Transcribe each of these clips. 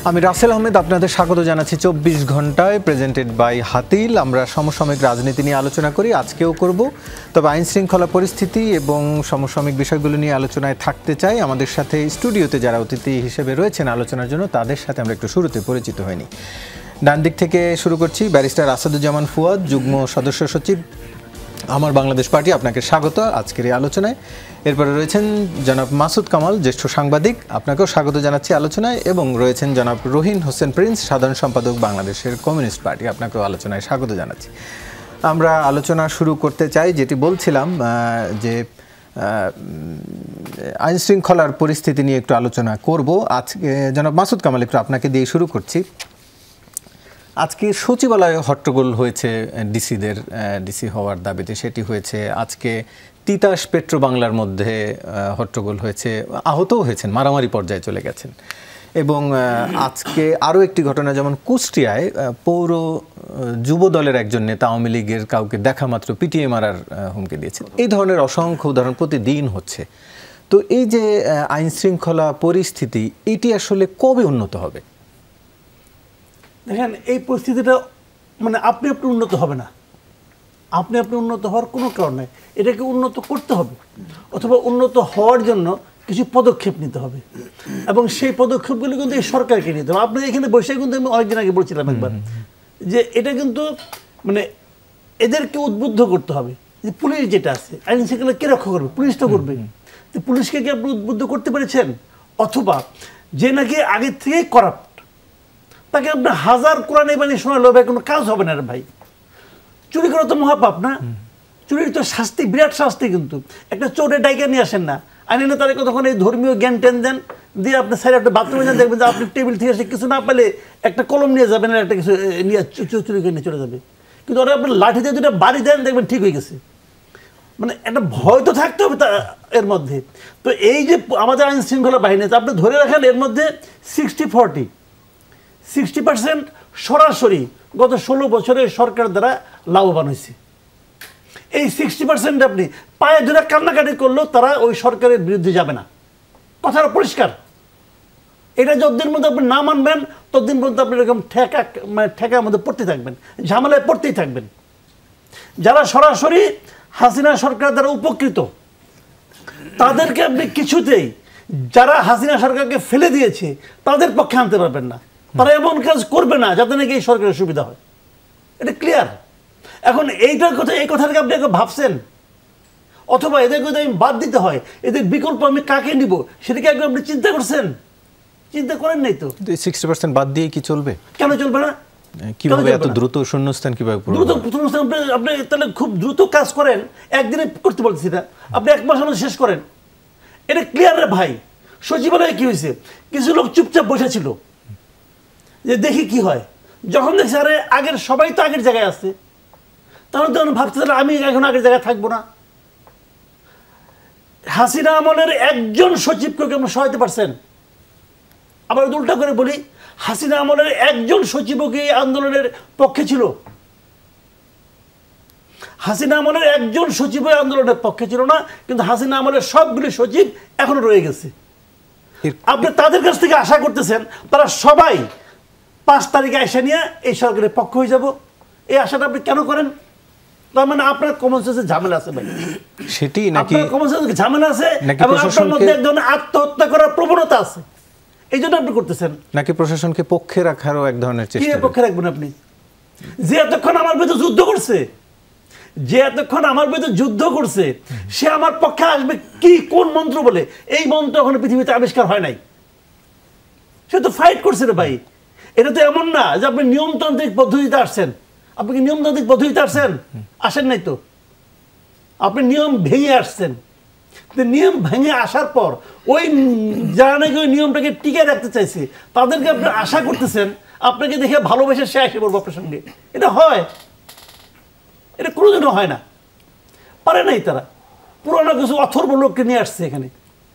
আমি রাসেল আহমেদ আপনাদের স্বাগত জানাচ্ছি 24 ঘন্টায় প্রেজেন্টেড বাই হাতিল। আমরা সমসাময়িক রাজনীতি নিয়ে আলোচনা করি, আজকেও করব। তবে আইন শৃঙ্খলা পরিস্থিতি এবং সমসাময়িক বিষয়গুলো নিয়ে আলোচনায় থাকতে চাই। আমাদের সাথে স্টুডিওতে যারা অতিথি হিসেবে রয়েছেন আলোচনার জন্য, তাদের সাথে আমরা একটু শুরুতে পরিচিত হইনি। ডান দিক থেকে শুরু করছি, ব্যারিস্টার আসাদুজ্জামান ফুয়াদ, যুগ্ম সদস্য সচিব, আমার বাংলাদেশ পার্টি। আপনাকে স্বাগত আজকের এই আলোচনায়। এরপরে রয়েছেন জনাব মাসুদ কামাল, জ্যেষ্ঠ সাংবাদিক, আপনাকেও স্বাগত জানাচ্ছি আলোচনায়। এবং রয়েছেন জনাব রহিন হোসেন প্রিন্স, সাধারণ সম্পাদক, বাংলাদেশের কমিউনিস্ট পার্টি, আপনাকেও আলোচনায় স্বাগত জানাচ্ছি। আমরা আলোচনা শুরু করতে চাই, যেটি বলছিলাম যে আইন শৃঙ্খলার পরিস্থিতি নিয়ে একটু আলোচনা করব আজকে। জনাব মাসুদ কামাল, একটু আপনাকে দিয়ে শুরু করছি। আজকে সচিবালয়ে হট্টগোল হয়েছে ডিসি হওয়ার দাবিতে, সেটি হয়েছে। আজকে তিতাস পেট্রো বাংলার মধ্যে হট্টগোল হয়েছে, আহতও হয়েছেন, মারামারি পর্যায়ে চলে গেছেন। এবং আজকে আরও একটি ঘটনা, যেমন কুষ্টিয়ায় পৌর যুব দলের একজন নেতা আওয়ামী লীগের কাউকে দেখা মাত্র পিটিয়ে মারার হুমকি দিয়েছেন। এই ধরনের অসংখ্য উদাহরণ প্রতিদিন হচ্ছে। তো এই যে আইন শৃঙ্খলা পরিস্থিতি, এটি আসলে কবে উন্নত হবে? দেখেন, এই পরিস্থিতিটা মানে আপনি উন্নত হবে না। আপনি উন্নত হওয়ার কোনো কারণ নেই। এটাকে উন্নত করতে হবে, অথবা উন্নত হওয়ার জন্য কিছু পদক্ষেপ নিতে হবে, এবং সেই পদক্ষেপগুলো কিন্তু এই সরকারকে নিতে হবে। আপনি এখানে বসে কিন্তু আমি অনেকদিন আগে বলছিলাম একবার যে এটা কিন্তু মানে এদেরকে উদ্বুদ্ধ করতে হবে যে পুলিশ যেটা আছে, আইন শৃঙ্খলা কে রক্ষা করবে? পুলিশ তো করবে। তো পুলিশকে কি আপনি উদ্বুদ্ধ করতে পেরেছেন? অথবা যে নাকি আগের থেকেই করাপ্ট, তাকে আপনার হাজার কোরআনে বাণী শোনালো ভাই, কোনো কাজ হবে না রে ভাই। চুরি করা তো মহাপাপ না? চুরির তো শাস্তি, বিরাট শাস্তি। কিন্তু একটা চোরে ডাইকে নিয়ে আসেন না, আইনে না তারা কতক্ষণ এই ধর্মীয় জ্ঞান টেন দেন, দিয়ে আপনি সাইডে একটা বাথরুমে যান, দেখবেন যে আপনি টেবিল থেকে এসে কিছু না পেলে একটা কলম নিয়ে যাবেন, আর একটা কিছু নিয়ে চুরি করে নিয়ে চলে যাবে। কিন্তু ওরা আপনার লাঠি দিয়ে দুটো বাড়ি দেন, দেখবেন ঠিক হয়ে গেছে। মানে একটা ভয় তো থাকতে হবে এর মধ্যে। তো এই যে আমাদের আইন শৃঙ্খলা বাহিনী আছে, আপনি ধরে রাখেন এর মধ্যে 60% সরাসরি গত 16 বছরে সরকার দ্বারা লাভবান হয়েছে। এই 60% আপনি পায়ে ধরে কান্নাকাটি করলেও তারা ওই সরকারের বিরুদ্ধে যাবে না। কথাটা পরিষ্কার। এটা যতদিন মধ্যে আপনি না মানবেন, ততদিন পর্যন্ত আপনি এরকম ঠেকার মধ্যে পড়তে থাকবেন, ঝামেলায় পড়তেই থাকবেন। যারা সরাসরি হাসিনা সরকার দ্বারা উপকৃত, তাদেরকে আপনি কিছুতেই, যারা হাসিনা সরকারকে ফেলে দিয়েছে, তাদের পক্ষে আনতে পারবেন না। তারা এমন কাজ করবে না যাতে নাকি এই সরকারের সুবিধা হয়। এটা ক্লিয়ার। এখন এইটার কথা, এই কথাটাকে আপনি ভাবছেন, অথবা এদেরকে যদি আমি বাদ দিতে হয়, এদের বিকল্প আমি কাকে নিব, সেটাকে একবার আপনি চিন্তা করছেন? চিন্তা করেন নাই তো। 60% বাদ দিয়ে কি চলবে? কেন চলবে না? কিভাবে এত দ্রুত শূন্যস্থান কিভাবে দ্রুত শূন্যস্থান? আপনি তাহলে খুব দ্রুত কাজ করেন, একদিনে করতে বলছি না, আপনি 1 মাসের মধ্যে শেষ করেন। এটা ক্লিয়ার রে ভাই। সচিবালয়ে কি হয়েছে? কিছু লোক চুপচাপ বসেছিল যে দেখি কি হয়। যখন দেখছি আরে আগের সবাই তো আগের জায়গায় আছে, তখন ভাবতে আমি এখন আগের জায়গায় থাকবো না। হাসিনা আমলের একজন সচিবকে কেমন সহায়তা পারছেন? আবার উল্টা করে বলি, হাসিনা আমলের একজন সচিবও কি আন্দোলনের পক্ষে ছিল? হাসিনা আমলের একজন সচিব আন্দোলনের পক্ষে ছিল না, কিন্তু হাসিনা আমলের সবগুলি সচিব এখনো রয়ে গেছে। আপনি তাদের কাছ থেকে আশা করতেছেন তারা সবাই 5 তারিখে এসে নিয়ে এই সরকারের পক্ষ হয়ে যাব। এই আশাটা আপনি কেন করেন? তার মানে আপনার কমন সেন্সে ঝামেলা আছে ভাই। সেটি নাকি কমন সেন্সে ঝামেলা আছে, এবং আপনার মধ্যে এক ধরনের আত্মহত্যা করার প্রবণতা আছে, এই জন্য আপনি করতেছেন। নাকি প্রশাসনকে পক্ষে রাখারও এক ধরনের চেষ্টা? কি পক্ষে রাখবেন আপনি? যে এতক্ষণ আমার বিরুদ্ধে যুদ্ধ করছে, সে আমার পক্ষে আসবে কি, কোন মন্ত্র বলে? এই মন্ত্র এখনো পৃথিবীতে আবিষ্কার হয় নাই। সে তো ফাইট করছে রে ভাই। এটা তো এমন না যে আপনি নিয়মতান্ত্রিক পদ্ধতিতে আসছেন। আপনি কি নিয়মতান্ত্রিক পদ্ধতিতে আসেন নাই তো? আপনি নিয়ম ভেঙে আসছেন। নিয়ম ভেঙে আসার পর ওই যারা নাকি ওই নিয়মটাকে টিকে রাখতে চাইছে, তাদেরকে আপনি আশা করতেছেন আপনাকে দেখে ভালোবেসে সে আসে বলবো আপনার সঙ্গে। এটা হয়? এটা কোনোদিনও হয় না, পারে নাই তারা। পুরোনো কিছু অথর্ব লোককে নিয়ে আসছে এখানে।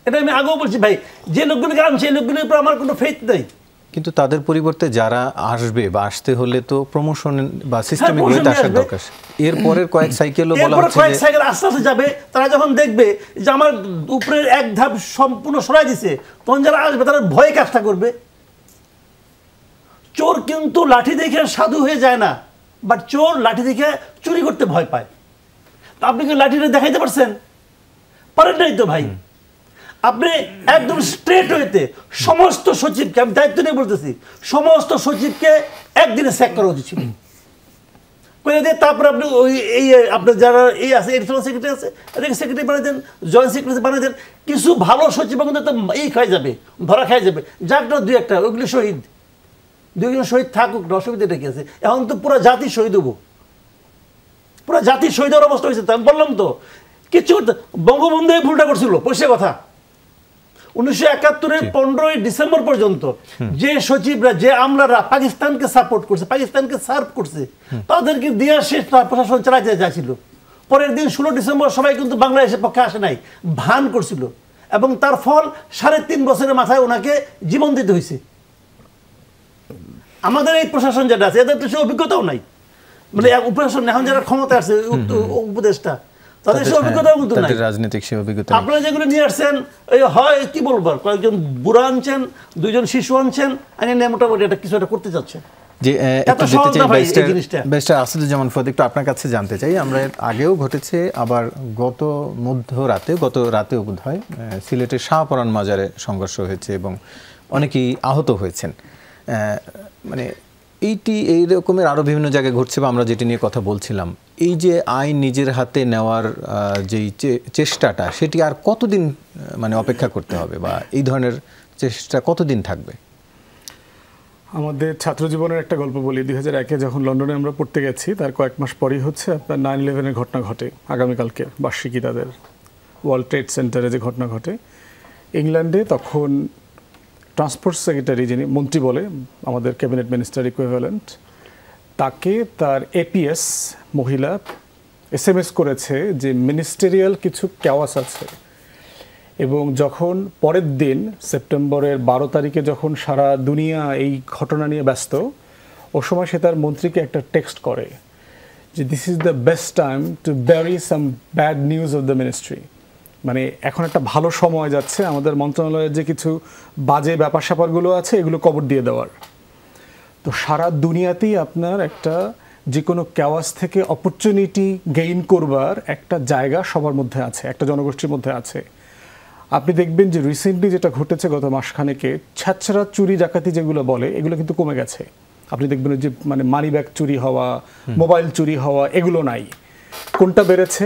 এটা আমি আগেও বলছি ভাই, যে লোকগুলিকে আনছে এই লোকগুলির উপর আমার কোনো ফেথ নেই। কিন্তু তাদের পরিবর্তে যারা আসবে বা আসতে হলে তো প্রমোশন বা সিস্টেমিক ওয়েতে আসার দরকার। এর পরের কয়েক সাইকেলও বলা হচ্ছে যে কয়েক সাইকেল আস্তে আস্তে যাবে। তারা যখন দেখবে যে আমার উপরের এক ধাপ সম্পূর্ণ সরাই দিছে, তখন যারা আসবে তারা ভয়ে কাজটা করবে। চোর কিন্তু লাঠি দেখে সাধু হয়ে যায় না, বাট চোর লাঠি দেখে চুরি করতে ভয় পায়। তা আপনি কি লাঠিটা দেখাইতে পারছেন? পারেন নাই তো ভাই। আপনি একদম স্ট্রেট হইতে সমস্ত সচিবকে, আমি দায়িত্ব নিয়ে বলতেছি, সমস্ত সচিবকে একদিনে স্যাক করা উচিত ছিল। করে দিয়ে তারপরে আপনি ওই এই আপনার যারা এই আছে এডিশনাল সেক্রেটারি আছে এটাকে সেক্রেটারি বানিয়ে দেন, জয়েন্ট সেক্রেটারি বানিয়ে দেন। কিছু ভালো সচিব কিন্তু তো এই খাই যাবে, ধরা খাই যাবে, যাকটা দুই একটা, ওইগুলো শহীদ, দুইজন শহীদ থাকুক, অসুবিধাটা কি আছে? এখন তো পুরো জাতি শহীদ হবো, পুরো জাতি শহীদ হওয়ার অবস্থা হয়েছে। তো আমি বললাম তো কিছু করতে, বঙ্গবন্ধু এই ভুলটা করছিল, পয়সা কথা। 1971-এর 15ই ডিসেম্বর পর্যন্ত যে সচিবরা, যে আমলারা পাকিস্তানকে সাপোর্ট করছে, পাকিস্তানকে সার্ভ করছে, তাদেরকে দিয়ে শেষ প্রশাসন চালাতে যাচ্ছিল। পরের দিন 16 ডিসেম্বর সবাই কিন্তু বাংলাদেশের পক্ষে আসে নাই, ভান করছিল, এবং তার ফল 3.5 বছরের মাথায় ওনাকে জীবন দিতে হয়েছে। আমাদের এই প্রশাসন যেটা আছে এদের তো সে অভিজ্ঞতাও নাই, মানে প্রশাসন এখন যারা ক্ষমতা আছে উপদেষ্টা, তাদের সে অভিজ্ঞতাও কিন্তু নাই, রাজনৈতিক সে অভিজ্ঞতা। আপনারা যেগুলো নিয়ে আসছেন এই হয় কি বলবো, কয়েকজন বুড়া আনছেন, 2জন শিশু আনছেন, আইনে মোটামুটি এটা কিছু একটা করতে চাচ্ছেন। যে একটু যেতে চাই ব্যারিস্টার আসাদুজ্জামান ফুয়াদ, একটু আপনার কাছে জানতে চাই। আমরা আগেও ঘটেছে, আবার গত রাতেও বোধহয় সিলেটের শাহপরান মাজারে সংঘর্ষ হয়েছে এবং অনেকেই আহত হয়েছেন। মানে এই রকমের আরও বিভিন্ন জায়গায় ঘটছে, বা আমরা যেটি নিয়ে কথা বলছিলাম, এই যে আইন নিজের হাতে নেওয়ার যেই চেষ্টাটা, সেটি আর কতদিন মানে অপেক্ষা করতে হবে, বা এই ধরনের চেষ্টা কতদিন থাকবে? আমাদের ছাত্র জীবনের একটা গল্প বলি। 2001-এ যখন লন্ডনে আমরা পড়তে গেছি, তার কয়েক মাস পরেই হচ্ছে আপনার 9/11-এর ঘটনা ঘটে। আগামীকালকে বার্ষিকী, তাদের ওয়ার্ল্ড ট্রেড সেন্টারে যে ঘটনা ঘটে ইংল্যান্ডে, তখন ট্রান্সপোর্ট সেক্রেটারি, যিনি মন্ত্রী বলে আমাদের ক্যাবিনেট মিনিস্টার ইকুইভ্যালেন্ট, তাকে তার এপিএস মহিলা SMS করেছে যে মিনিস্টেরিয়াল কিছু ক্যাওয়াস আছে। এবং যখন পরের দিন সেপ্টেম্বরের 12 তারিখে যখন সারা দুনিয়া এই ঘটনা নিয়ে ব্যস্ত, ও সময় সে তার মন্ত্রীকে একটা টেক্সট করে যে this is the best time to Barry some bad news of the ministry. মানে এখন একটা ভালো সময় যাচ্ছে আমাদের মন্ত্রণালয়ের যে কিছু বাজে ব্যাপার স্যাপারগুলো আছে এগুলো কবর দিয়ে দেওয়ার। তো সারা দুনিয়াতেই আপনার একটা যে কোনো ক্যাওয়াস থেকে অপরচুনিটি গেইন করবার একটা জায়গা সবার মধ্যে আছে, একটা জনগোষ্ঠীর মধ্যে আছে। আপনি দেখবেন যে রিসেন্টলি যেটা ঘটেছে গত মাসখানেকে, ছ্যাঁচড়া চুরি ডাকাতি যেগুলো বলে, এগুলো কিন্তু কমে গেছে। আপনি দেখবেন যে মানে মানি ব্যাগ চুরি হওয়া, মোবাইল চুরি হওয়া, এগুলো নাই। কোনটা বেড়েছে?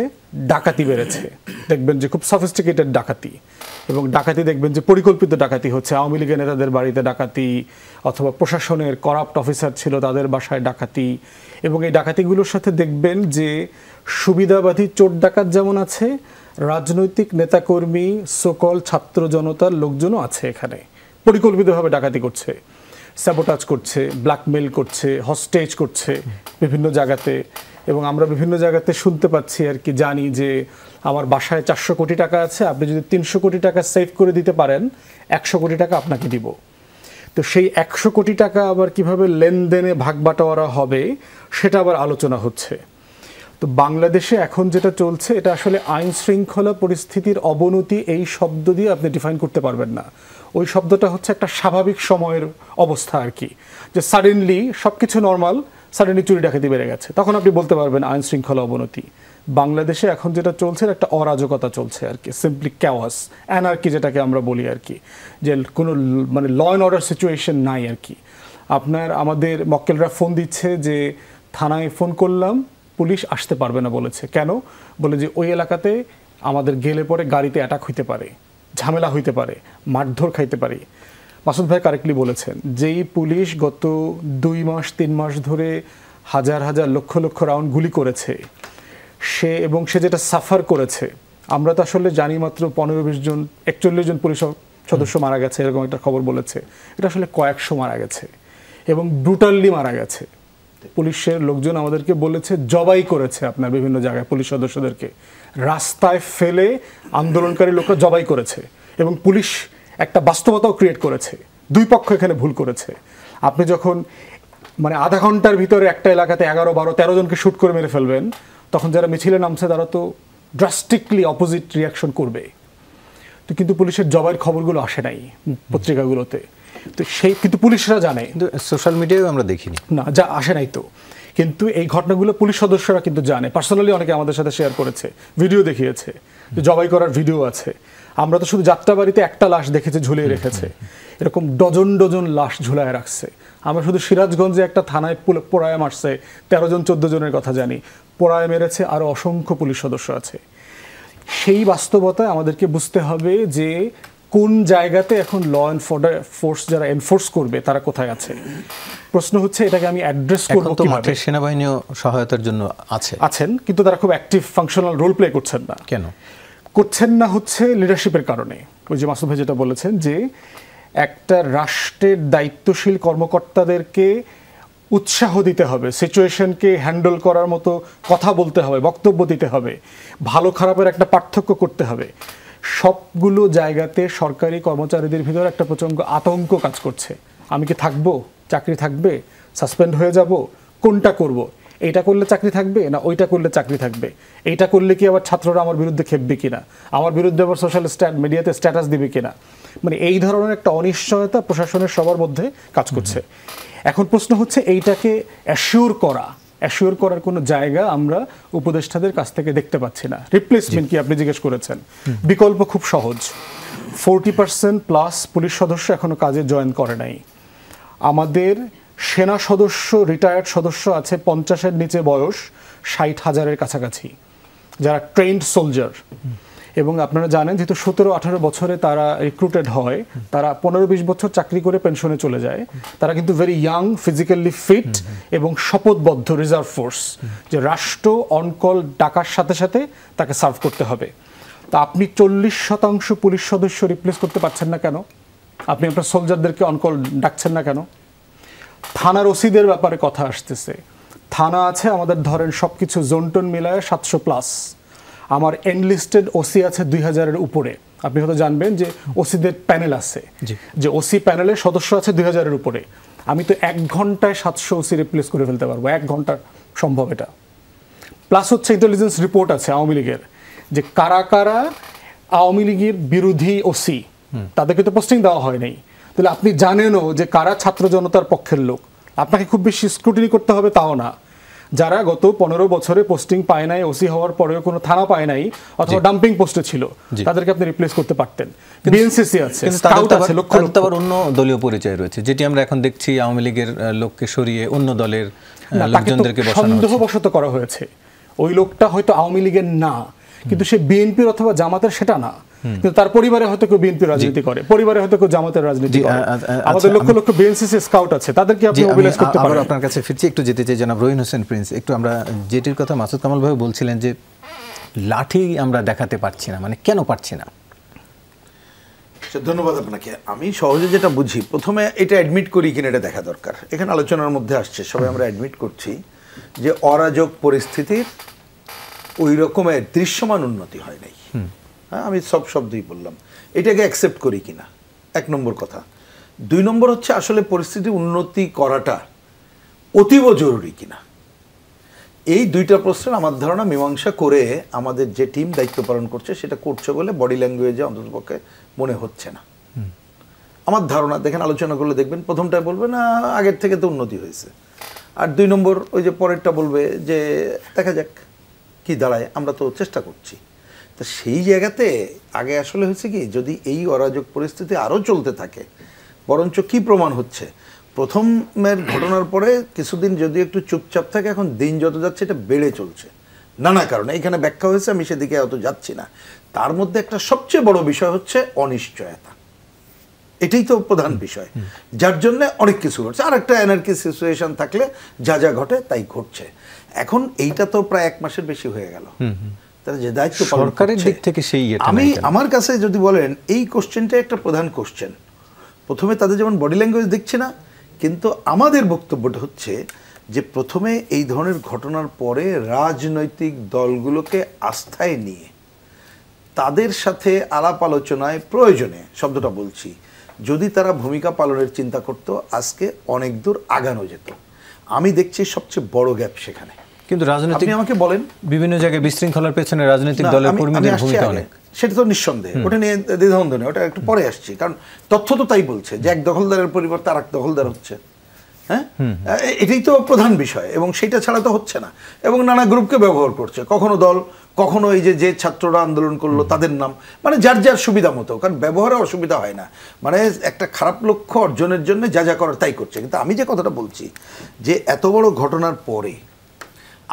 ডাকাতি বেড়েছে। দেখবেন যে খুব সফিস্টিকেটেড ডাকাতি, এবং ডাকাতি দেখবেন যে পরিকল্পিত ডাকাতি হচ্ছে। আওয়ামী লীগের নেতাদের বাড়িতে ডাকাতি, অথবা প্রশাসনের করাপ্ট অফিসার ছিল তাদের বাসায় ডাকাতি। এবং এই ডাকাতিগুলোর সাথে দেখবেন যে সুবিধাবাদী চোর ডাকাত যেমন আছে, রাজনৈতিক নেতাকর্মী, সকল ছাত্র জনতার লোকজনও আছে এখানে, পরিকল্পিতভাবে ডাকাতি করছে, স্যাবোটাজ করছে, ব্ল্যাকমেল করছে, হস্টেজ করছে বিভিন্ন জায়গাতে। এবং আমরা বিভিন্ন জায়গাতে শুনতে পাচ্ছি আর কি, জানি যে আমার বাসায় 400 কোটি টাকা আছে, আপনি যদি 300 কোটি টাকা সেভ করে দিতে পারেন 100 কোটি টাকা আপনাকে দিব। তো সেই 100 কোটি টাকা আবার কিভাবে লেনদেনে ভাগ বাটোয়ারা হবে সেটা আবার আলোচনা হচ্ছে। তো বাংলাদেশে এখন যেটা চলছে, এটা আসলে আইন শৃঙ্খলা পরিস্থিতির অবনতি এই শব্দ দিয়ে আপনি ডিফাইন করতে পারবেন না। ওই শব্দটা হচ্ছে একটা স্বাভাবিক সময়ের অবস্থা আর কি, যে সাডেনলি সব কিছু নর্মাল, সাডেনলি চুরি ডাকাতি বেড়ে গেছে, তখন আপনি বলতে পারবেন আইন শৃঙ্খলা অবনতি। বাংলাদেশে এখন যেটা চলছে একটা অরাজকতা চলছে আর কি, সিম্পলি ক্যাওয়াস, অ্যানার্কি যেটাকে আমরা বলি আর কি, যে কোনো মানে ল অ্যান্ড অর্ডার সিচুয়েশন নাই আর কি। আপনার আমাদের মক্কেলরা ফোন দিচ্ছে যে থানায় ফোন করলাম, পুলিশ আসতে পারবে না বলেছে। কেন? বলে যে ওই এলাকাতে আমাদের গেলে পরে গাড়িতে অ্যাটাক হইতে পারে, ঝামেলা হইতে পারে, মারধর খাইতে পারে। মাসুদ ভাই কারেক্টলি বলেছেন, যেই পুলিশ গত 2 মাস 3 মাস ধরে হাজার হাজার লক্ষ লক্ষ রাউন্ড গুলি করেছে, সে যেটা সাফার করেছে, আমরা তো আসলে জানি মাত্র 15-20 জন 41 জন পুলিশ সদস্য মারা গেছে, এরকম একটা খবর বলেছে। এটা আসলে কয়েকশো মারা গেছে এবং ব্রুটালি মারা গেছে। পুলিশের লোকজন আমাদেরকে বলেছে জবাই করেছে আপনার বিভিন্ন জায়গায় পুলিশ সদস্যদেরকে, রাস্তায় ফেলে আন্দোলনকারী লোকরা জবাই করেছে। এবং পুলিশ একটা বাস্তবতাও ক্রিয়েট করেছে, দুই পক্ষ এখানে ভুল করেছে। আপনি যখন মানে আধা ঘন্টার ভিতরে একটা এলাকাতে 11, 12, 13 জনকে শ্যুট করে মেরে ফেলবেন, তখন যারা মিছিলে নামছে তারা তো ড্রাস্টিকলি অপোজিট রিয়াকশন করবে। তো কিন্তু পুলিশের জবাইয়ের খবরগুলো আসে নাই পত্রিকাগুলোতে। তো সেই কিন্তু পুলিশরা জানে, কিন্তু সোশ্যাল মিডিয়ায় আমরা দেখিনি না যা আসে নাই তো, কিন্তু এই ঘটনাগুলো পুলিশ সদস্যরা কিন্তু জানে, পার্সোনালি অনেকে আমাদের সাথে শেয়ার করেছে, ভিডিও দেখিয়েছে, জবাই করার ভিডিও আছে। আমরা তো শুধু যাত্রাবাড়িতে একটা লাশ দেখেছি ঝুলিয়ে রেখেছে, এরকম ডজন ডজন লাশ ঝুলায় রাখছে। আমরা শুধু সিরাজগঞ্জে একটা থানায় পোড়ায় মারছে 13 জন 14 জনের কথা জানি, পোড়ায় মেরেছে আরও অসংখ্য পুলিশ সদস্য আছে। সেই বাস্তবতায় আমাদেরকে বুঝতে হবে যে কোন জায়গাতে এখন ল অ্যান্ড ফোর্স যারা এনফোর্স করবে তারা কোথায় আছে। প্রশ্ন হচ্ছে এটাকে আমি অ্যাড্রেস করব কিভাবে। মাঠের সেনাবাহিনীও সহায়তার জন্য আছেন, কিন্তু তারা খুব অ্যাক্টিভ ফাংশনাল রোল প্লে করছেন না। কেন করছেন না? হচ্ছে লিডারশিপের কারণে। ওই যে মাসুদ ভাই যেটা বলেছেন যে একটা রাষ্ট্রের দায়িত্বশীল কর্মকর্তাদেরকে উৎসাহ দিতে হবে, সিচুয়েশনকে হ্যান্ডেল করার মতো কথা বলতে হবে, বক্তব্য দিতে হবে, ভালো খারাপের একটা পার্থক্য করতে হবে। সবগুলো জায়গাতে সরকারি কর্মচারীদের ভিতরে একটা প্রচণ্ড আতঙ্ক কাজ করছে। আমি কি থাকবো, চাকরি থাকবে, সাসপেন্ড হয়ে যাব, কোনটা করব, এইটা করলে চাকরি থাকবে না ওইটা করলে চাকরি থাকবে, এইটা করলে কি আবার ছাত্ররা আমার বিরুদ্ধে খেপবে কিনা, আমার বিরুদ্ধে আবার সোশ্যাল মিডিয়াতে স্ট্যাটাস দিবে কিনা। মানে এই ধরনের একটা অনিশ্চয়তা প্রশাসনের সবার মধ্যে কাজ করছে। এখন প্রশ্ন হচ্ছে এইটাকে অ্যাসিওর করার কোনো জায়গা আমরা উপদেষ্টাদের কাছ থেকে দেখতে পাচ্ছি না। রিপ্লেসমেন্ট কি আপনি জিজ্ঞেস করেছেন, বিকল্প খুব সহজ। 40% পুলিশ সদস্য এখনো কাজে জয়েন করে নাই। আমাদের সেনা সদস্য, রিটায়ার্ড সদস্য আছে 50-এর নিচে বয়স, 60,000-এর কাছাকাছি, যারা ট্রেন্ড সোলজার। এবং আপনারা জানেন যেহেতু 17-18 বছরে তারা রিক্রুটেড হয়, তারা 15-20 বছর চাকরি করে পেনশনে চলে যায়। তারা কিন্তু ভেরি ইয়াং, ফিজিক্যালি ফিট এবং শপথবদ্ধ রিজার্ভ ফোর্স, যে রাষ্ট্র অনকল ডাকার সাথে সাথে তাকে সার্ভ করতে হবে। তা আপনি 40% পুলিশ সদস্য রিপ্লেস করতে পারছেন না কেন? আপনি আপনার সোলজারদেরকে অনকল ডাকছেন না কেন? থানার ওসিদের ব্যাপারে কথা আসতেছে। থানা আছে আমাদের ধরেন সব কিছু জোনটোন মিলায় 700+। আমার এনলিস্টেড ওসি আছে 2000-এর উপরে। আপনি হয়তো জানবেন যে ওসিদের প্যানেল আছে, যে ওসি প্যানেলের সদস্য আছে 2000-এর উপরে। আমি তো 1 ঘন্টায় 700 ওসি রিপ্লেস করে ফেলতে পারবো, 1 ঘন্টার সম্ভব এটা। প্লাস হচ্ছে ইন্টেলিজেন্স রিপোর্ট আছে আওয়ামী লীগের, যে কারা কারা আওয়ামী লীগের বিরোধী ওসি, তাদেরকে তো পোস্টিং দেওয়া হয় নাই। তাহলে আপনি জানেনও যে কারা ছাত্র জনতার পক্ষের লোক। আপনাকে খুব বেশি স্ক্রুটিনি করতে হবে তাও না। যারা গত 15 বছরে পোস্টিং পায় নাই, ওসি হওয়ার পরেও কোনো থানা পায় নাই, অথবা ডাম্পিং পোস্টে ছিল, তাদেরকে আপনি রিপ্লেস করতে পারতেন। বিএনসিসি আছে, স্কাউট আছে, লক্ষ লক্ষ। আবার অন্য দলীয় পরিচয় রয়েছে, যেটি আমরা এখন দেখছি আওয়ামী লীগের লোককে সরিয়ে অন্য দলের লোকজনদেরকে বসানো হচ্ছে। সন্দেহবশত করা হয়েছে। ওই লোকটা হয়তো আওয়ামী লীগের না, কিন্তু সে বিএনপির অথবা জামাতের সেটা না, কিন্তু তার পরিবারে হয়তো কেউ বিএনপি রাজনীতি করে, পরিবারে হয়তো কেউ জামাতের রাজনীতি করে। আমাদের লক্ষ লক্ষ বিএনসিসি স্কাউট আছে, তাদেরকে আপনি মোবিলাইজ করতে পারেন। আপনার কাছে ফিরছি, একটু যেতে চাই জনাব রহিন হোসেন প্রিন্স। একটু আমরা যেটির কথা মাসুদ কামাল ভাই বলছিলেন যে লাঠি আমরা দেখাতে পারছি না, মানে কেন পারছি না? ধন্যবাদ আপনাকে। আমি সহজে যেটা বুঝি, প্রথমে এটা অ্যাডমিট করি কিনা এটা দেখা দরকার। এখানে আলোচনার মধ্যে আসছে, সবাই আমরা অ্যাডমিট করছি যে অরাজক পরিস্থিতির ওই রকমের দৃশ্যমান উন্নতি হয় নাই। হ্যাঁ, আমি সব শব্দই বললাম, এটাকে অ্যাকসেপ্ট করি কিনা 1 নম্বর কথা। 2 নম্বর হচ্ছে আসলে পরিস্থিতি উন্নতি করাটা অতীব জরুরি কিনা। এই 2টা প্রশ্নের আমার ধারণা মীমাংসা করে আমাদের যে টিম দায়িত্ব পালন করছে সেটা করছে বলে বডি ল্যাঙ্গুয়েজে অন্ততপক্ষে মনে হচ্ছে না আমার ধারণা। দেখেন, আলোচনা করলে দেখবেন প্রথমটায় বলবে না আগের থেকে তো উন্নতি হয়েছে, আর 2 নম্বর ওই যে পরেরটা বলবে যে দেখা যাক কি দাঁড়ায়, আমরা তো চেষ্টা করছি। তো সেই জায়গাতে আগে আসলে হয়েছে কি, যদি এই অরাজক পরিস্থিতি আরও চলতে থাকে, বরঞ্চ কি প্রমাণ হচ্ছে, প্রথমের ঘটনার পরে কিছুদিন যদি একটু চুপচাপ থাকে, এখন দিন যত যাচ্ছে এটা বেড়ে চলছে নানা কারণে। এখানে ব্যাখ্যা হয়েছে, আমি সেদিকে অত যাচ্ছি না। তার মধ্যে একটা সবচেয়ে বড় বিষয় হচ্ছে অনিশ্চয়তা। এটাই তো প্রধান বিষয়, যার জন্য অনেক কিছু ঘটছে। আর একটা অ্যানার্কি সিচুয়েশন থাকলে যা যা ঘটে তাই ঘটছে। এখন এইটা তো প্রায় 1 মাসের বেশি হয়ে গেল। তারা যে দায়িত্ব সরকারের দিক থেকে সেই আমার কাছে যদি বলেন, এই কোশ্চেনটা একটা প্রধান কোশ্চেন। প্রথমে তাদের যেমন বডি ল্যাঙ্গুয়েজ দেখছি না, কিন্তু আমাদের বক্তব্যটা হচ্ছে যে প্রথমে এই ধরনের ঘটনার পরে রাজনৈতিক দলগুলোকে আস্থায় নিয়ে তাদের সাথে আলাপ আলোচনায় প্রয়োজনে, শব্দটা বলছি, যদি তারা ভূমিকা পালনের চিন্তা করত, আজকে অনেক দূর আগানো যেত। আমি দেখছি সবচেয়ে বড় গ্যাপ সেখানে। কিন্তু রাজনৈতিক, আপনি আমাকে বলেন, বিভিন্ন জায়গায় বিশৃঙ্খলার পেছনে রাজনৈতিক দলের কর্মীদের ভূমিকা অনেক। সেটা তো নিঃসন্দেহে, ওটা নিয়ে দ্বিধাদ্বন্দ্ব নেই, ওটা একটু পরে আসছি, কারণ তথ্য তো তাই বলছে যে এক দখলদারের পরিবর্তে আর এক দখলদার হচ্ছে। হ্যাঁ, এটাই তো প্রধান বিষয়, এবং সেটা ছাড়া তো হচ্ছে না, এবং নানা গ্রুপকে ব্যবহার করছে, কখনো দল, কখনো এই যে ছাত্ররা আন্দোলন করলো তাদের নাম, মানে যার যার সুবিধা মতো, কারণ ব্যবহারে অসুবিধা হয় না, মানে একটা খারাপ লক্ষ্য অর্জনের জন্য যা যা করার তাই করছে। কিন্তু আমি যে কথাটা বলছি যে এত বড় ঘটনার পরে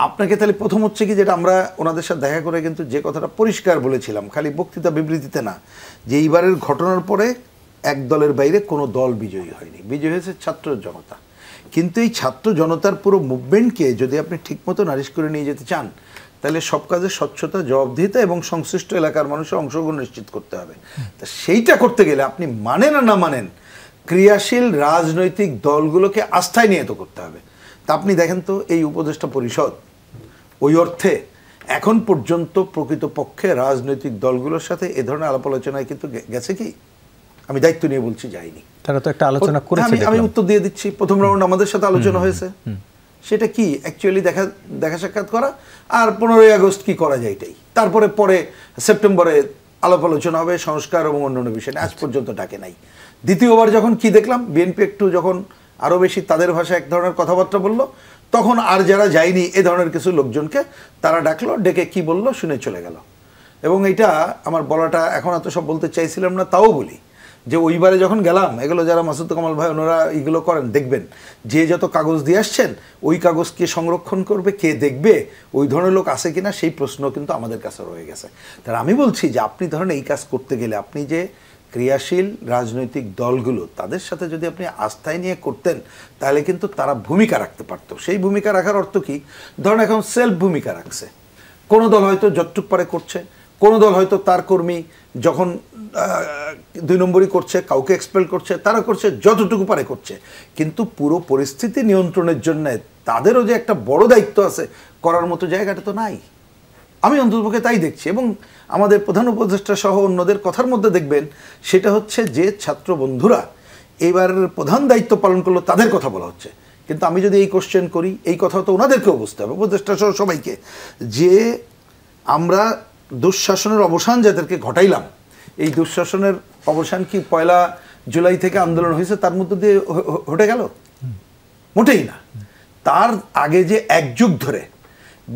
আপনাকে তাহলে প্রথম হচ্ছে কি, যেটা আমরা ওনাদের সাথে দেখা করে কিন্তু যে কথাটা পরিষ্কার বলেছিলাম, খালি বক্তৃতা বিবৃতিতে না, যে এইবারের ঘটনার পরে এক দলের বাইরে কোনো দল বিজয়ী হয়নি, বিজয়ী হয়েছে ছাত্র জনতা। কিন্তু এই ছাত্র জনতার পুরো মুভমেন্টকে যদি আপনি ঠিকমতো নারিশ করে নিয়ে যেতে চান, তাহলে সব কাজে স্বচ্ছতা, জবাবদিহিতা এবং সংশ্লিষ্ট এলাকার মানুষের অংশগ্রহণ নিশ্চিত করতে হবে। তা সেইটা করতে গেলে আপনি মানেন আর না মানেন, ক্রিয়াশীল রাজনৈতিক দলগুলোকে আস্থায় নিয়ে তো করতে হবে। তা আপনি দেখেন তো এই উপদেষ্টা পরিষদ ওই অর্থে এখন পর্যন্ত প্রকৃতপক্ষে রাজনৈতিক দলগুলোর সাথে এ ধরনের আলাপ আলোচনায় কিন্তু গেছে কি? আমি দায়িত্ব নিয়ে বলছি যাইনি। তারা তো একটা আলোচনা করেছে, আমি উত্তর দিয়ে দিচ্ছি। প্রথম রাউন্ড আমাদের সাথে আলোচনা হয়েছে, সেটা কি অ্যাকচুয়ালি দেখা সাক্ষাৎ করা, আর 15ই আগস্ট কি করা যায় এটাই। তারপরে সেপ্টেম্বরে আলাপ আলোচনা হবে সংস্কার এবং অন্যান্য বিষয় নিয়ে। আজ পর্যন্ত ডাকে নাই। দ্বিতীয়বার যখন কি দেখলাম, বিএনপি একটু যখন আরও বেশি তাদের ভাষায় এক ধরনের কথাবার্তা বলল, তখন আর যারা যায়নি এ ধরনের কিছু লোকজনকে তারা ডাকলো, ডেকে কি বলল শুনে চলে গেল। এবং এটা আমার বলাটা এখন এত সব বলতে চাইছিলাম না, তাও বলি যে ওইবারে যখন গেলাম, এগুলো যারা মাসুদ কামাল ভাই ওনারা এইগুলো করেন, দেখবেন যে যত কাগজ দিয়ে আসছেন ওই কাগজ কে সংরক্ষণ করবে, কে দেখবে, ওই ধরনের লোক আছে কিনা, সেই প্রশ্ন কিন্তু আমাদের কাছে রয়ে গেছে। তার আমি বলছি যে আপনি ধরেন এই কাজ করতে গেলে আপনি যে ক্রিয়াশীল রাজনৈতিক দলগুলো তাদের সাথে যদি আপনি আস্থায় নিয়ে করতেন, তাহলে কিন্তু তারা ভূমিকা রাখতে পারতো। সেই ভূমিকা রাখার অর্থ কি? ধরেন এখন সেলফ ভূমিকা রাখছে, কোনো দল হয়তো যতটুক পারে করছে, কোনো দল হয়তো তার কর্মী যখন 2 নম্বরই করছে, কাউকে এক্সপেল করছে, তারা করছে যতটুকু পারে করছে, কিন্তু পুরো পরিস্থিতি নিয়ন্ত্রণের জন্য তাদেরও যে একটা বড় দায়িত্ব আছে, করার মতো জায়গাটা তো নাই। আমি অন্ততপক্ষে তাই দেখছি। এবং আমাদের প্রধান উপদেষ্টা সহ অন্যদের কথার মধ্যে দেখবেন সেটা হচ্ছে যে ছাত্র বন্ধুরা এইবার প্রধান দায়িত্ব পালন করলো তাদের কথা বলা হচ্ছে। কিন্তু আমি যদি এই কোশ্চেন করি, এই কথা তো ওনাদেরকেও বুঝতে হবে, উপদেষ্টা সহ সবাইকে, যে আমরা দুঃশাসনের অবসান যাদেরকে ঘটাইলাম, এই দুঃশাসনের অবসান কি 1 জুলাই থেকে আন্দোলন হয়েছে তার মধ্যে দিয়ে হটে গেল? মোটেই না। তার আগে যে 1 যুগ ধরে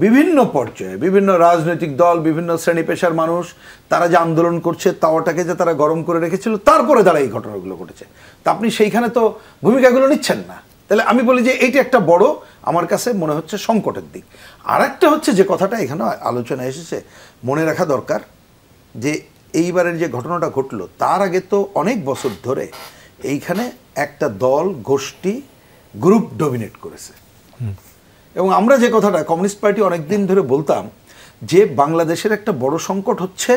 বিভিন্ন পর্যায়ে বিভিন্ন রাজনৈতিক দল, বিভিন্ন শ্রেণী পেশার মানুষ তারা যে আন্দোলন করছে, তাওয়াটাকে যে তারা গরম করে রেখেছিল, তারপরে তারা এই ঘটনাগুলো ঘটেছে। তা আপনি সেইখানে তো ভূমিকাগুলো নিচ্ছেন না। তাহলে আমি বলি যে এইটা একটা বড় আমার কাছে মনে হচ্ছে সংকটের দিক। আর একটা হচ্ছে যে কথাটা এখানে আলোচনা এসেছে, মনে রাখা দরকার যে এইবারের যে ঘটনাটা ঘটলো তার আগে তো অনেক বছর ধরে এইখানে একটা দল, গোষ্ঠী, গ্রুপ ডমিনেট করেছে। এবং আমরা যে কথাটা কমিউনিস্ট পার্টি অনেকদিন ধরে বলতাম যে বাংলাদেশের একটা বড় সংকট হচ্ছে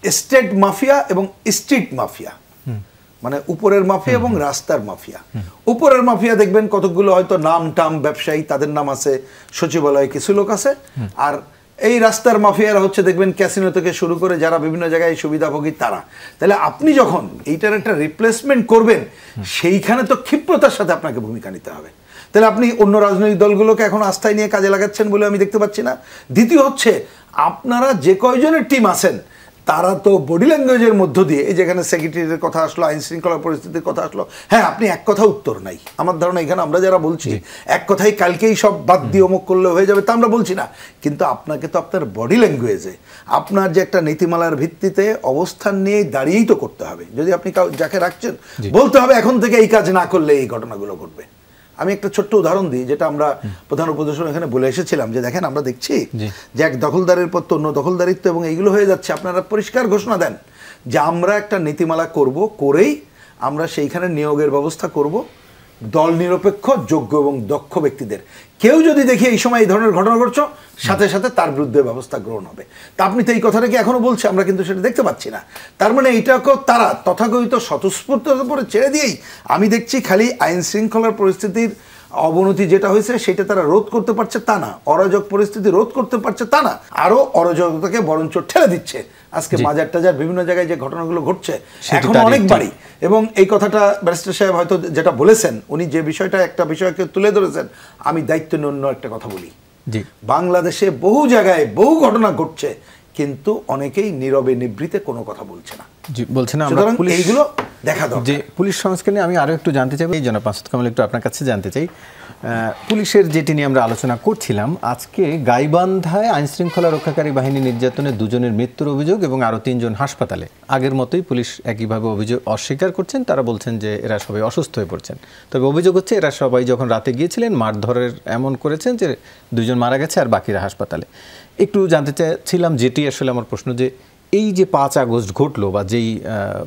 স্টেট মাফিয়া এবং স্ট্রিট মাফিয়া, মানে উপরের মাফিয়া এবং রাস্তার মাফিয়া। উপরের মাফিয়া দেখবেন কতগুলো হয়তো নাম টাম ব্যবসায়ী, তাদের নাম আছে, সচিবালয়ে কিছু লোক আছে। আর এই রাস্তার মাফিয়ারা হচ্ছে দেখবেন ক্যাসিনো থেকে শুরু করে যারা বিভিন্ন জায়গায় সুবিধাভোগী তারা। তাহলে আপনি যখন এইটার একটা রিপ্লেসমেন্ট করবেন, সেইখানে তো ক্ষিপ্রতার সাথে আপনাকে ভূমিকা নিতে হবে। তাহলে আপনি অন্য রাজনৈতিক দলগুলোকে এখন আস্থায় নিয়ে কাজে লাগাচ্ছেন বলে আমি দেখতে পাচ্ছি না। দ্বিতীয় হচ্ছে আপনারা যে কয়জনের টিম আছেন তারা তো বডি ল্যাঙ্গুয়েজের মধ্য দিয়ে, এই যেখানে সেক্রেটারির কথা আসলো, আইন শৃঙ্খলা পরিস্থিতির কথা আসলো, হ্যাঁ আপনি এক কথা উত্তর নাই। আমার ধারণা এখানে আমরা যারা বলছি এক কথাই কালকেই সব বাদ দিয়ে অমুক করলে হয়ে যাবে তা আমরা বলছি না, কিন্তু আপনাকে তো আপনার বডি ল্যাঙ্গুয়েজে আপনার যে একটা নীতিমালার ভিত্তিতে অবস্থান নিয়ে দাঁড়িয়েই তো করতে হবে। যদি আপনি যাকে রাখছেন বলতে হবে এখন থেকে এই কাজ না করলে এই ঘটনাগুলো ঘটবে। আমি একটা ছোট্ট উদাহরণ দিই, যেটা আমরা প্রধান উপদেষ্টা এখানে বলে এসেছিলাম, যে দেখেন আমরা দেখছি যে এক দখলদারের পর তো অন্য দখলদারিত্ব এবং এইগুলো হয়ে যাচ্ছে। আপনারা পরিষ্কার ঘোষণা দেন যে আমরা একটা নীতিমালা করব, করেই আমরা সেইখানে নিয়োগের ব্যবস্থা করব দল নিরপেক্ষ, যোগ্য এবং দক্ষ ব্যক্তিদের। কেউ যদি দেখি এই সময় এই ধরনের ঘটনা ঘটছে, সাথে সাথে তার বিরুদ্ধে ব্যবস্থা গ্রহণ হবে। তা আপনি তো এই কথাটা কি এখনো বলছে, আমরা কিন্তু সেটা দেখতে পাচ্ছি না। তার মানে এইটাকেও তারা তথাকথিত স্বতঃস্ফূর্ততার উপরে ছেড়ে দিয়েই আমি দেখছি খালি আইন শৃঙ্খলার পরিস্থিতির অবনতি যেটা হয়েছে সেটা তারা রোধ করতে পারছে তা না, অরাজক পরিস্থিতি রোধ করতে পারছে তা না, আরো অরাজকতাকে বরঞ্চ ঠেলে দিচ্ছে। আজকে বাজার টাজার বিভিন্ন জায়গায় যে ঘটনাগুলো ঘটছে এখন অনেক বাড়ি। এবং এই কথাটা ব্যারিস্টার সাহেব হয়তো যেটা বলেছেন, উনি যে বিষয়টা একটা বিষয়কে তুলে ধরেছেন, আমি দায়িত্ব নিয়ে অন্য একটা কথা বলি। বাংলাদেশে বহু জায়গায় বহু ঘটনা ঘটছে, কিন্তু অনেকেই নীরবে নিবৃতে কোনো কথা বলছে না। জি, বলছে না আমরা সুতরাং পুলিশ এইগুলো দেখা দরকার। যে পুলিশ সংস্কার নিয়ে আমি আরও একটু জানতে চাই, এই জনাব মাসুদ কামাল একটু আপনার কাছে জানতে চাই, পুলিশের যেটি নিয়ে আমরা আলোচনা করছিলাম, আজকে গাইবান্ধায় আইনশৃঙ্খলা রক্ষাকারী বাহিনী নির্যাতনে 2 জনের মৃত্যুর অভিযোগ এবং আরও 3 জন হাসপাতালে। আগের মতোই পুলিশ একইভাবে অভিযোগ অস্বীকার করছেন, তারা বলছেন যে এরা সবাই অসুস্থ হয়ে পড়ছেন। তবে অভিযোগ হচ্ছে এরা সবাই যখন রাতে গিয়েছিলেন মারধরের এমন করেছেন যে 2 জন মারা গেছে আর বাকিরা হাসপাতালে। একটু জানতে চাইছিলাম, যেটি আসলে আমার প্রশ্ন, যে এই যে 5 আগস্ট ঘটলো বা যেই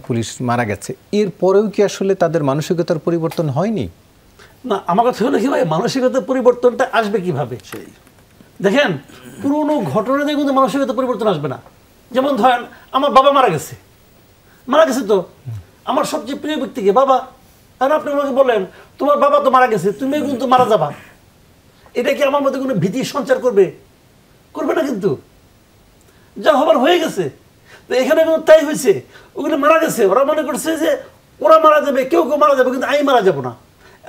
পুলিশ মারা গেছে, এর পরেও কি আসলে তাদের মানসিকতার পরিবর্তন হয়নি? না, আমার কথা হলো কি ভাই, মানসিকতার পরিবর্তনটা আসবে কিভাবে? সেই দেখেন, পুরোনো ঘটনাতে কিন্তু মানসিকতার পরিবর্তন আসবে না। যেমন ধরেন আমার বাবা মারা গেছে তো আমার সবচেয়ে প্রিয় ব্যক্তিকে বাবা, আর আপনি আমাকে বলেন তোমার বাবা তো মারা গেছে, তুমি কিন্তু মারা যাবা, এটা কি আমার মধ্যে কোনো ভীতি সঞ্চার করবে? করবে না। কিন্তু যা হবার হয়ে গেছে। তো এখানে কিন্তু তাই হয়েছে, ওগুলো মারা গেছে, ওরা মনে করছে যে ওরা মারা যাবে, কেউ মারা যাবে, কিন্তু আমি মারা যাব না।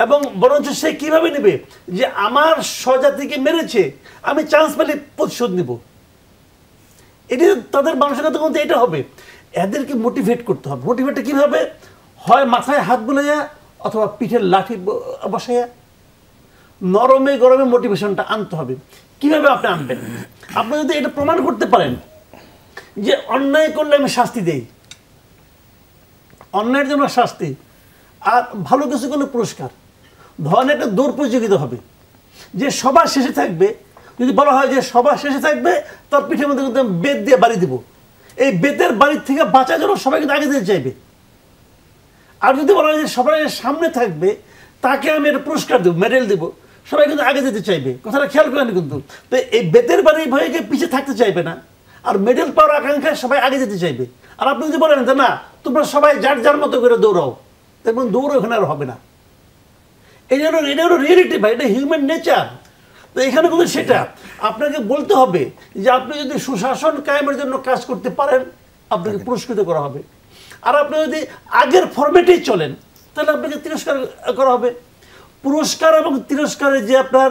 এবং বরঞ্চ সে কিভাবে নেবে যে আমার স্বজাতিকে মেরেছে, আমি চান্স পেলে প্রতিশোধ নিব। এটি তাদের মানসিকতা কিন্তু এটা হবে। এদেরকে মোটিভেট করতে হবে। মোটিভেটটা কীভাবে হয়? মাথায় হাত বুলাইয়া অথবা পিঠের লাঠি বসাইয়া নরমে গরমে মোটিভেশনটা আনতে হবে। কিভাবে আপনি আনবেন? আপনি যদি এটা প্রমাণ করতে পারেন যে অন্যায় করলে আমি শাস্তি দেই, অন্যায়ের জন্য শাস্তি, আর ভালো কিছু করলে পুরস্কার। ধরেন একটা দৌড় প্রতিযোগিতা হবে, যে সবার শেষে থাকবে, যদি বলা হয় যে সবার শেষে থাকবে, তার পিঠের মধ্যে কিন্তু বেত দিয়ে বাড়ি দিব। এই বেতের বাড়ির থেকে বাঁচার জন্য সবাই কিন্তু আগে যেতে চাইবে। আর যদি বলা হয় যে সবাই সামনে থাকবে, তাকে আমি একটা পুরস্কার দেবো, মেডেল দেবো, সবাই কিন্তু আগে যেতে চাইবে। কথাটা খেয়াল করেন কিন্তু। তো এই বেতের বাড়ির ভয়ে পিছিয়ে থাকতে চাইবে না, আর মেডেল পাওয়ার আকাঙ্ক্ষায় সবাই আগে যেতে চাইবে। আর আপনি যদি বলেন যে না, তোমরা সবাই যার যার মতো করে দৌড়াও, দেখবেন দৌড় ওখানে আর হবে না। এটা হলো রিয়েলিটি ভাই, এটা হিউম্যান নেচার। তো এখানে কিন্তু সেটা আপনাকে বলতে হবে যে আপনি যদি সুশাসন কায়েমের জন্য কাজ করতে পারেন, আপনাকে পুরস্কৃত করা হবে। আর আপনি যদি আগের ফরম্যাটেই চলেন, তাহলে আপনাকে তিরস্কার করা হবে। পুরস্কার এবং তিরস্কারের যে আপনার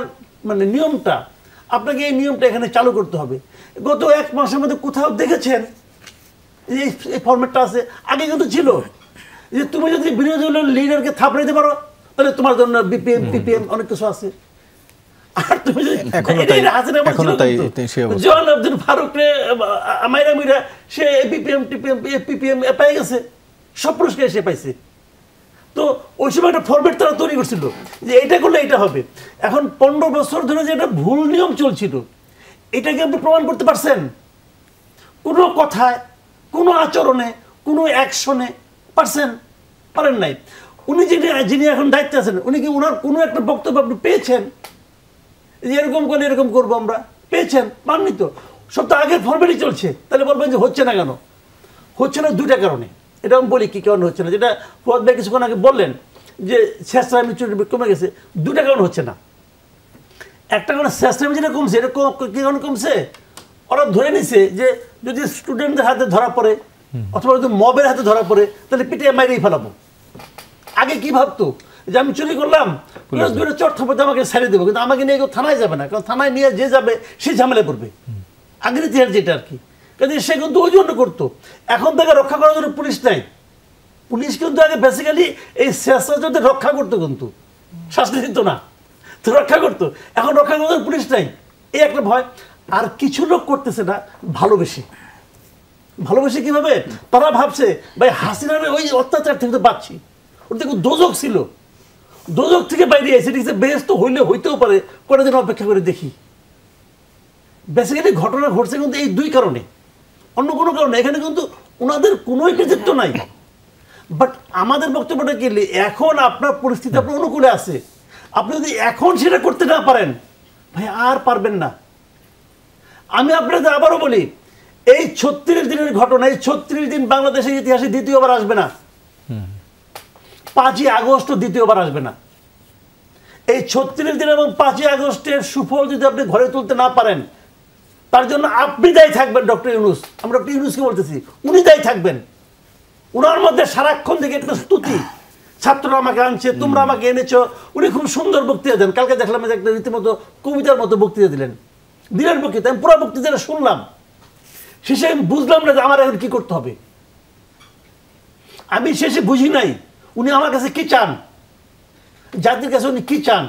মানে নিয়মটা, আপনাকে এই নিয়মটা এখানে চালু করতে হবে। গত 1 মাসের মধ্যে কোথাও দেখেছেন এই ফরম্যাটটা আছে? আগে কিন্তু ছিল যে তুমি যদি বিরোধী দলের লিডারকে থাপড়াইতে পারো, তাহলে তোমার জন্য বিপিএম পিপিএম অনেক কিছু আছে। আর তুমি যদি জওয়ান আব্দুল ফারুকরে মাইরা মিরা, সে বিপিএম টিপিএম পিপিএম পেয়ে গেছে, সব পুরস্কার সে পাইছে। তো ওই সময় একটা ফরম্যাট তারা তৈরি করছিল যে এটা করলে এটা হবে। এখন 15 বছর ধরে যে একটা ভুল নিয়ম চলছিল, এটাকে আপনি প্রমাণ করতে পারছেন? কোনো কথায়, কোনো আচরণে, কোনো অ্যাকশনে পারছেন? পারেন নাই। উনি যিনি এখন দায়িত্বে আছেন, উনি কি ওনার কোনো একটা বক্তব্য আপনি পেয়েছেন যে এরকম করলে এরকম করবো আমরা? পেয়েছেন? পাননি তো। সব তো আগের ফরম্যাটই চলছে। তাহলে বলবেন যে হচ্ছে না কেন? হচ্ছে না 2টা কারণে। এটা আমি বলি কি কারণে হচ্ছে না, যেটা ফুয়াদ ভাই কিছুক্ষণ আগে বললেন যে শেষরামি চুরি কমে গেছে। 2টা কারণ হচ্ছে না। একটা কারণে শেষরামি যেটা কমছে, এটা কি কারণে কমছে? ওরা ধরে নিছে যে যদি স্টুডেন্টদের হাতে ধরা পড়ে অথবা যদি মবের হাতে ধরা পড়ে, তাহলে পিটিয়ে মাইরেই ফেলাবো। আগে কি ভাবতো যে আমি চুরি করলাম, চট থাপড়ে আমাকে ছেড়ে দেবো, কিন্তু আমাকে নিয়ে কেউ থানায় যাবে না, কারণ থানায় নিয়ে যে যাবে সে ঝামেলা করবে। আগের ইতিহাস যেটা আর কি, কাজে সে কিন্তু ওই জন্য করতো। এখন তাকে রক্ষা করার জন্য পুলিশ নাই। পুলিশ কিন্তু আগে বেসিক্যালি এই শেষরাজদের রক্ষা করতো, কিন্তু শাস্তি দিত না, তো রক্ষা করতো। এখন রক্ষা করার জন্য পুলিশ নাই, এই একটা ভয়। আর কিছু লোক করতেছে না ভালোবেসে কিভাবে? তারা ভাবছে ভাই হাসিনার ওই অত্যাচার থেকে তো বাঁচছি, ওর দেখো দোজক ছিল, দোজক থেকে বাইরে এসে দেখছে বেহেশত হইতেও পারে, কটা দিন অপেক্ষা করে দেখি। বেসিক্যালি ঘটনা ঘটছে কিন্তু এই 2 কারণে, অন্য কোনো কারণে। এখানে কিন্তু ওনাদের কোনো কৃতিত্ব নাই। বাট আমাদের বক্তব্যটা কি, এখন আপনার পরিস্থিতি আপনার অনুকূলে আছে, আপনি যদি এখন সেটা করতে না পারেন ভাই আর পারবেন না। আমি আপনাদের আবারও বলি, এই 36 দিনের ঘটনা, এই 36 দিন বাংলাদেশের ইতিহাসে দ্বিতীয়বার আসবে না। 5ই আগস্ট দ্বিতীয়বার আসবে না। এই 36 দিন এবং 5ই আগস্টের সুফল যদি আপনি ঘরে তুলতে না পারেন, তার জন্য আপনি দায়ী থাকবেন। ডক্টর ইউনূস, আমরা ডক্টর ইউনূসকে বলতেছি, উনি দায়ী থাকবেন। ওনার মধ্যে সারাক্ষণ থেকে একটা স্তুতি, ছাত্ররা আমাকে আনছে, তোমরা আমাকে এনেছো। উনি খুব সুন্দর বক্তৃতা দেন। কালকে দেখলাম যে একটা রীতিমতো কবিতার মতো বক্তৃতা দিলেন বক্তৃতা। আমি পুরো বক্তৃতাটা শুনলাম। শেষে আমি বুঝলাম না যে আমার এখন কি করতে হবে। আমি শেষে বুঝি নাই উনি আমার কাছে কি চান, জাতির কাছে উনি কি চান।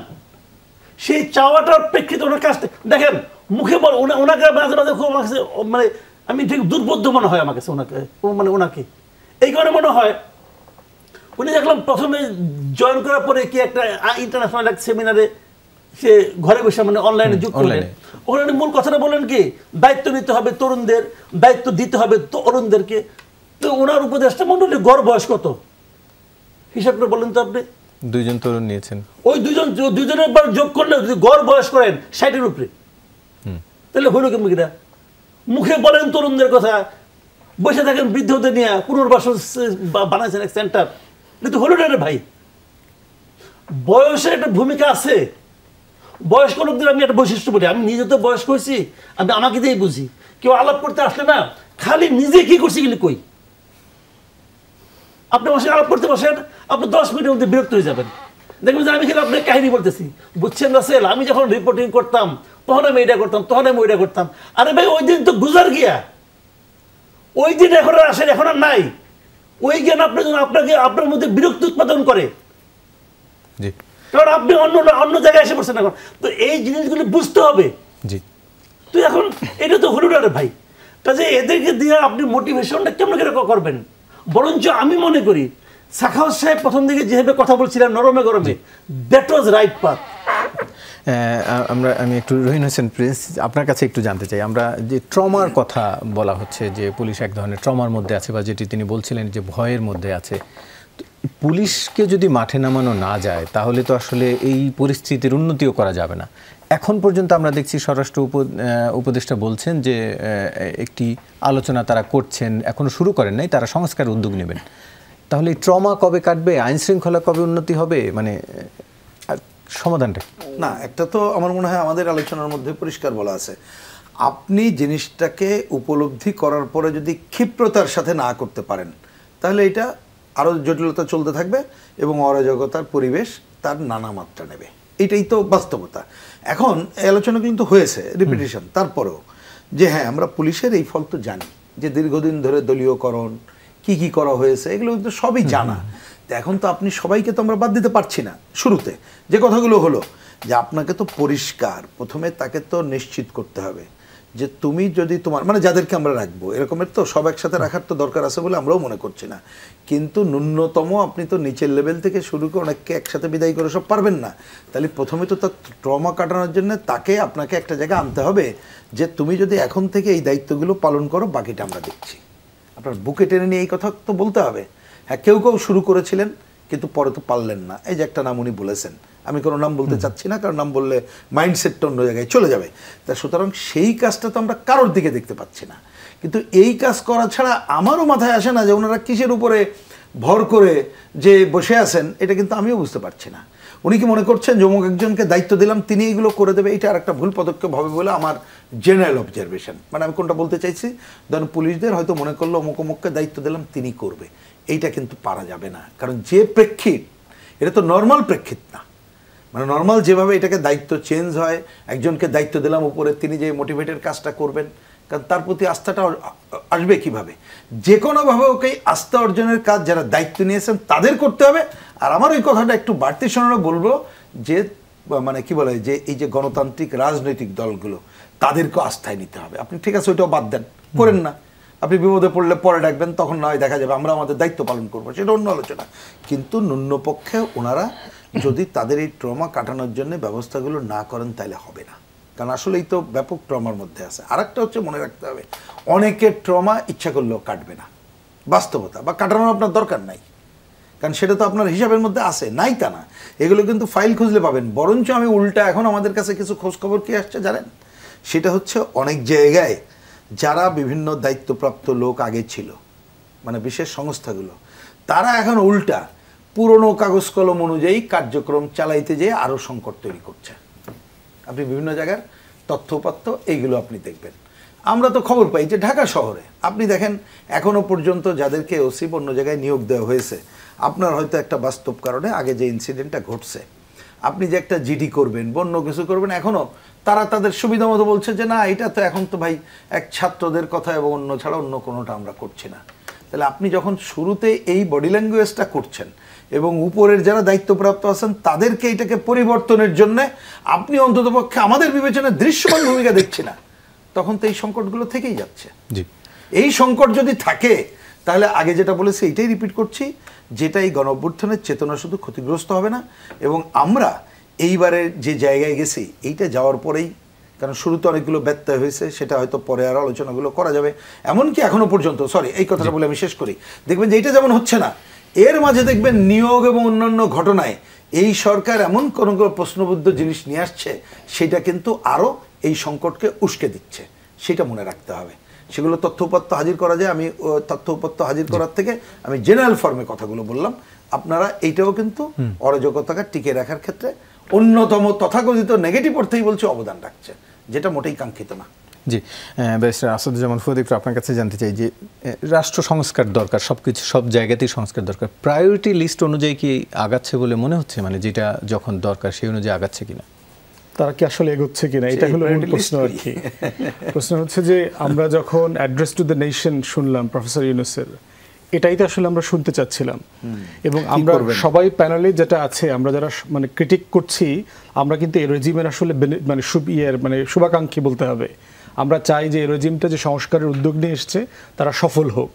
সেই চাওয়াটার প্রেক্ষিতে ওনার কাছে দেখেন মুখে বল ওনাকে মাঝে মাঝে খুব আমার কাছে মানে আমি ঠিক দুর্বোধ্য মনে হয় আমার কাছে ওনাকে, মানে ওনাকে এই কারণে মনে হয় উনি দেখলাম প্রথমে জয়েন করার পরে কি একটা ইন্টারন্যাশনাল এক সেমিনারে সে ঘরে বসে মানে অনলাইনে যুক্ত হলেন। ওখানে মূল কথাটা বলেন কি দায়িত্ব নিতে হবে তরুণদের, দায়িত্ব দিতে হবে তরুণদেরকে। তো ওনার উপদেষ্টা মন্ডলীর গড় বয়স কত হিসাব করে বলেন তো আপনি? 2 জন তরুণ নিয়েছেন। ওই দুজনের বার যোগ করলে যদি গড় বয়স করেন 60-এর উপরে, তাহলে হইল কেমন কিনা? মুখে বলেন তরুণদের কথা, বসে থাকেন বৃদ্ধদের নিয়ে পুনর্বাসন বানাইছেন এক সেন্টার, কিন্তু হলো না রে ভাই। বয়সের একটা ভূমিকা আছে। বয়স্ক লোকদের আমি একটা বৈশিষ্ট্য বলি, আমি নিজে তো বয়স্ক হয়েছি, আমি আমাকে দিয়েই বুঝি। কেউ আলাপ করতে আসলে না খালি নিজে কি করছি কিন্তু কই, আপনি বসে আলাপ করতে বসেন, আপনি 10 মিনিটের মধ্যে বিরক্ত হয়ে যাবেন। দেখবেন যে আমি কিন্তু আপনার কাহিনী বলতেছি, বুঝছেন রাসেল, আমি যখন রিপোর্টিং করতাম তখন আমি এটা করতাম, তখন আমি ওইটা করতাম। আরে ভাই ওই দিন তো গুজার গিয়া, ওই দিন এখন আর আসেন, এখন আর নাই। ওই জ্ঞান আপনার জন্য আপনার মধ্যে বিরক্তি উৎপাদন করে, কারণ আপনি অন্য জায়গায় এসে পড়ছেন এখন। তো এই জিনিসগুলো বুঝতে হবে। তো এখন এটা তো হলো না রে ভাই, কাজে এদেরকে দিয়ে আপনি মোটিভেশনটা কেমন করে করবেন? বরঞ্চ আমি মনে করি সাখাওয়াত সাহেব প্রথম দিকে যেভাবে কথা বলছিলেন নরমে গরমে, দ্যাট ওয়াজ রাইট পাথ। আমি একটু রহিন হোসেন প্রিন্স আপনার কাছে একটু জানতে চাই, আমরা যে ট্রমার কথা বলা হচ্ছে যে পুলিশ এক ধরনের ট্রমার মধ্যে আছে, বা যেটি তিনি বলছিলেন যে ভয়ের মধ্যে আছে, পুলিশকে যদি মাঠে নামানো না যায় তাহলে তো আসলে এই পরিস্থিতির উন্নতিও করা যাবে না। এখন পর্যন্ত আমরা দেখছি স্বরাষ্ট্র উপদেষ্টা বলছেন যে একটি আলোচনা তারা করছেন, এখনো শুরু করেন নাই, তারা সংস্কার উদ্যোগ নেবেন। তাহলে এই ট্রমা কবে কাটবে, আইন শৃঙ্খলা কবে উন্নতি হবে, মানে সমাধানটা না? একটা তো আমার মনে হয় আমাদের আলোচনার মধ্যে পরিষ্কার বলা আছে, আপনি জিনিসটাকে উপলব্ধি করার পরে যদি ক্ষিপ্রতার সাথে না করতে পারেন তাহলে এটা আরও জটিলতা চলতে থাকবে এবং অরাজকতার পরিবেশ তার নানা মাত্রা নেবে। এটাই তো বাস্তবতা। এখন এই আলোচনা কিন্তু হয়েছে রিপিটিশন, তারপরেও যে হ্যাঁ আমরা পুলিশের এই ফল তো জানি যে দীর্ঘদিন ধরে দলীয়করণ কি করা হয়েছে, এগুলো কিন্তু সবই জানা। তো এখন তো আপনি সবাইকে তো আমরা বাদ দিতে পারছি না। শুরুতে যে কথাগুলো হলো যে আপনাকে তো পরিষ্কার প্রথমে তাকে তো নিশ্চিত করতে হবে যে তুমি যদি তোমার মানে যাদেরকে আমরা রাখবো এরকমের তো সব একসাথে রাখার তো দরকার আছে বলে আমরাও মনে করছি না, কিন্তু ন্যূনতম আপনি তো নিচের লেভেল থেকে শুরু করে অনেককে একসাথে বিদায় করে সব পারবেন না। তাহলে প্রথমে তো তার ট্রমা কাটানোর জন্য তাকে আপনাকে একটা জায়গায় আনতে হবে যে তুমি যদি এখন থেকে এই দায়িত্বগুলো পালন করো বাকিটা আমরা দেখছি। আপনার বুকে টেনে নিয়ে এই কথা তো বলতে হবে। হ্যাঁ, কেউ শুরু করেছিলেন কিন্তু পরে তো পারলেন না। এই যে একটা নাম উনি বলেছেন, আমি কোনো নাম বলতে চাচ্ছি না, কারণ নাম বললে মাইন্ডসেটটা অন্য জায়গায় চলে যাবে। তা সুতরাং সেই কাজটা তো আমরা কারোর দিকে দেখতে পাচ্ছি না। কিন্তু এই কাজ করা ছাড়া আমারও মাথায় আসে না যে ওনারা কিসের উপরে ভর করে যে বসে আছেন, এটা কিন্তু আমিও বুঝতে পারছি না। উনি কি মনে করছেন যে অমুক একজনকে দায়িত্ব দিলাম তিনি এইগুলো করে দেবে, এটা আর একটা ভুল পদক্ষেপ হবে বলে আমার জেনারেল অবজারভেশন। মানে আমি কোনটা বলতে চাইছি, ধরুন পুলিশদের হয়তো মনে করলো অমুক অমুককে দায়িত্ব দিলাম তিনি করবে, এইটা কিন্তু পারা যাবে না। কারণ যে প্রেক্ষিত, এটা তো নর্মাল প্রেক্ষিত না। মানে নর্মাল যেভাবে এটাকে দায়িত্ব চেঞ্জ হয়, একজনকে দায়িত্ব দিলাম উপরে তিনি যে মোটিভেটেড কাজটা করবেন, কারণ তার প্রতি আস্থাটা আসবে কিভাবে? যে কোনোভাবে ওকে আস্থা অর্জনের কাজ যারা দায়িত্ব নিয়েছেন তাদের করতে হবে। আর আমার ওই কথাটা একটু বাড়তি শোনানো বলবো যে মানে কি বলে যে এই যে গণতান্ত্রিক রাজনৈতিক দলগুলো তাদেরকে আস্থায় নিতে হবে। আপনি ঠিক আছে ওইটাও বাদ দেন, করেন না, আপনি বিপদে পড়লে পরে ডাকবেন, তখন নয় দেখা যাবে আমরা আমাদের দায়িত্ব পালন করবো, সেটা অন্য আলোচনা। কিন্তু ন্যূনপক্ষে ওনারা যদি তাদের এই ট্রমা কাটানোর জন্য ব্যবস্থাগুলো না করেন তাহলে হবে না। কারণ আসলেই তো ব্যাপক ট্রমার মধ্যে আছে। আর একটা হচ্ছে মনে রাখতে হবে, অনেকের ট্রমা ইচ্ছা করলেও কাটবে না, বাস্তবতা, বা কাটানোর আপনার দরকার নাই, কারণ সেটা তো আপনার হিসাবের মধ্যে আছে, নাই তা না। এগুলো কিন্তু ফাইল খুঁজলে পাবেন। বরঞ্চ আমি উল্টা এখন আমাদের কাছে কিছু খোঁজখবর কি আসছে জানেন, সেটা হচ্ছে অনেক জায়গায় যারা বিভিন্ন দায়িত্বপ্রাপ্ত লোক আগে ছিল, মানে বিশেষ সংস্থাগুলো, তারা এখন উল্টা পুরনো কাগজ কলম অনুযায়ী কার্যক্রম চালাইতে যেয়ে আরও সংকট তৈরি করছে। আপনি বিভিন্ন জায়গার তথ্যপাত্র এইগুলো আপনি দেখবেন। আমরা তো খবর পাই যে ঢাকা শহরে আপনি দেখেন এখনও পর্যন্ত যাদেরকে ওসি অন্য জায়গায় নিয়োগ দেওয়া হয়েছে, আপনার হয়তো একটা বাস্তব কারণে আগে যে ইনসিডেন্টটা ঘটছে, আপনি যে একটা জিডি করবেন, অন্য কিছু করবেন, এখনও তারা তাদের সুবিধা মতো বলছে যে না এটা তো এখন তো ভাই এক ছাত্রদের কথা এবং অন্য ছাড়া অন্য কোনোটা আমরা করছি না। তাহলে আপনি যখন শুরুতে এই বডি ল্যাঙ্গুয়েজটা করছেন এবং উপরের যারা দায়িত্বপ্রাপ্ত আছেন তাদেরকে এটাকে পরিবর্তনের জন্য আপনি অন্ততপক্ষে আমাদের বিবেচনায় দৃশ্যমান ভূমিকা দেখছি না, তখন তো এই সংকটগুলো থেকেই যাচ্ছে। জি, এই সংকট যদি থাকে তাহলে আগে যেটা বলেছি এটাই রিপিট করছি, যেটা এই গণ অভ্যুত্থানের চেতনা শুধু ক্ষতিগ্রস্ত হবে না, এবং আমরা এইবারের যে জায়গায় গেছি এইটা যাওয়ার পরেই, কারণ শুরুতে অনেকগুলো ব্যত্যয় হয়েছে, সেটা হয়তো পরে আর আলোচনাগুলো করা যাবে। এমনকি এখনো পর্যন্ত, সরি এই কথাটা বলে আমি শেষ করি, দেখবেন যে এইটা যেমন হচ্ছে না, এর মাঝে দেখবেন নিয়োগ এবং অন্যান্য ঘটনায় এই সরকার এমন কোনো প্রশ্নবুদ্ধ জিনিস নিয়ে আসছে সেটা কিন্তু আরও এই সংকটকে উস্কে দিচ্ছে, সেটা মনে রাখতে হবে। সেগুলো তথ্য উপাত্ত হাজির করা যায়, আমি তথ্য উপাত্ত হাজির করার থেকে আমি জেনারেল ফর্মে কথাগুলো বললাম। আপনারা এইটাও কিন্তু অরাজকতাকে টিকে রাখার ক্ষেত্রে অন্যতম তথাকথিত নেগেটিভ অর্থেই বলছে অবদান রাখছে, যেটা মোটেই কাঙ্ক্ষিত না। জি, ব্যারিস্টার আসাদুজ্জামান ফুয়াদ, একটু আপনার কাছে জানতে চাই যে রাষ্ট্র সংস্কার দরকার, সবকিছু সব জায়গাতেই সংস্কার দরকার, প্রায়োরিটি লিস্ট অনুযায়ী কি আগাচ্ছে বলে মনে হচ্ছে, মানে যেটা যখন দরকার সেই অনুযায়ী আগাচ্ছে কিনা, তারা কি আসলে এগোচ্ছে কিনা, এটা হলো মূল প্রশ্ন আর কি। প্রশ্ন হচ্ছে যে আমরা যখন অ্যাড্রেস টু দ্য নেশন শুনলাম প্রফেসর ইউনূসের, এটাই তো আসলে আমরা শুনতে চাচ্ছিলাম। এবং আমরা সবাই প্যানেলে যেটা আছে, আমরা যারা মানে ক্রিটিক করছি, আমরা কিন্তু এই রেজিমের আসলে মানে শুভাকাঙ্ক্ষী বলতে হবে। আমরা চাই যে এই রেজিমটা যে সংস্কারের উদ্যোগ নিয়ে এসছে তারা সফল হোক,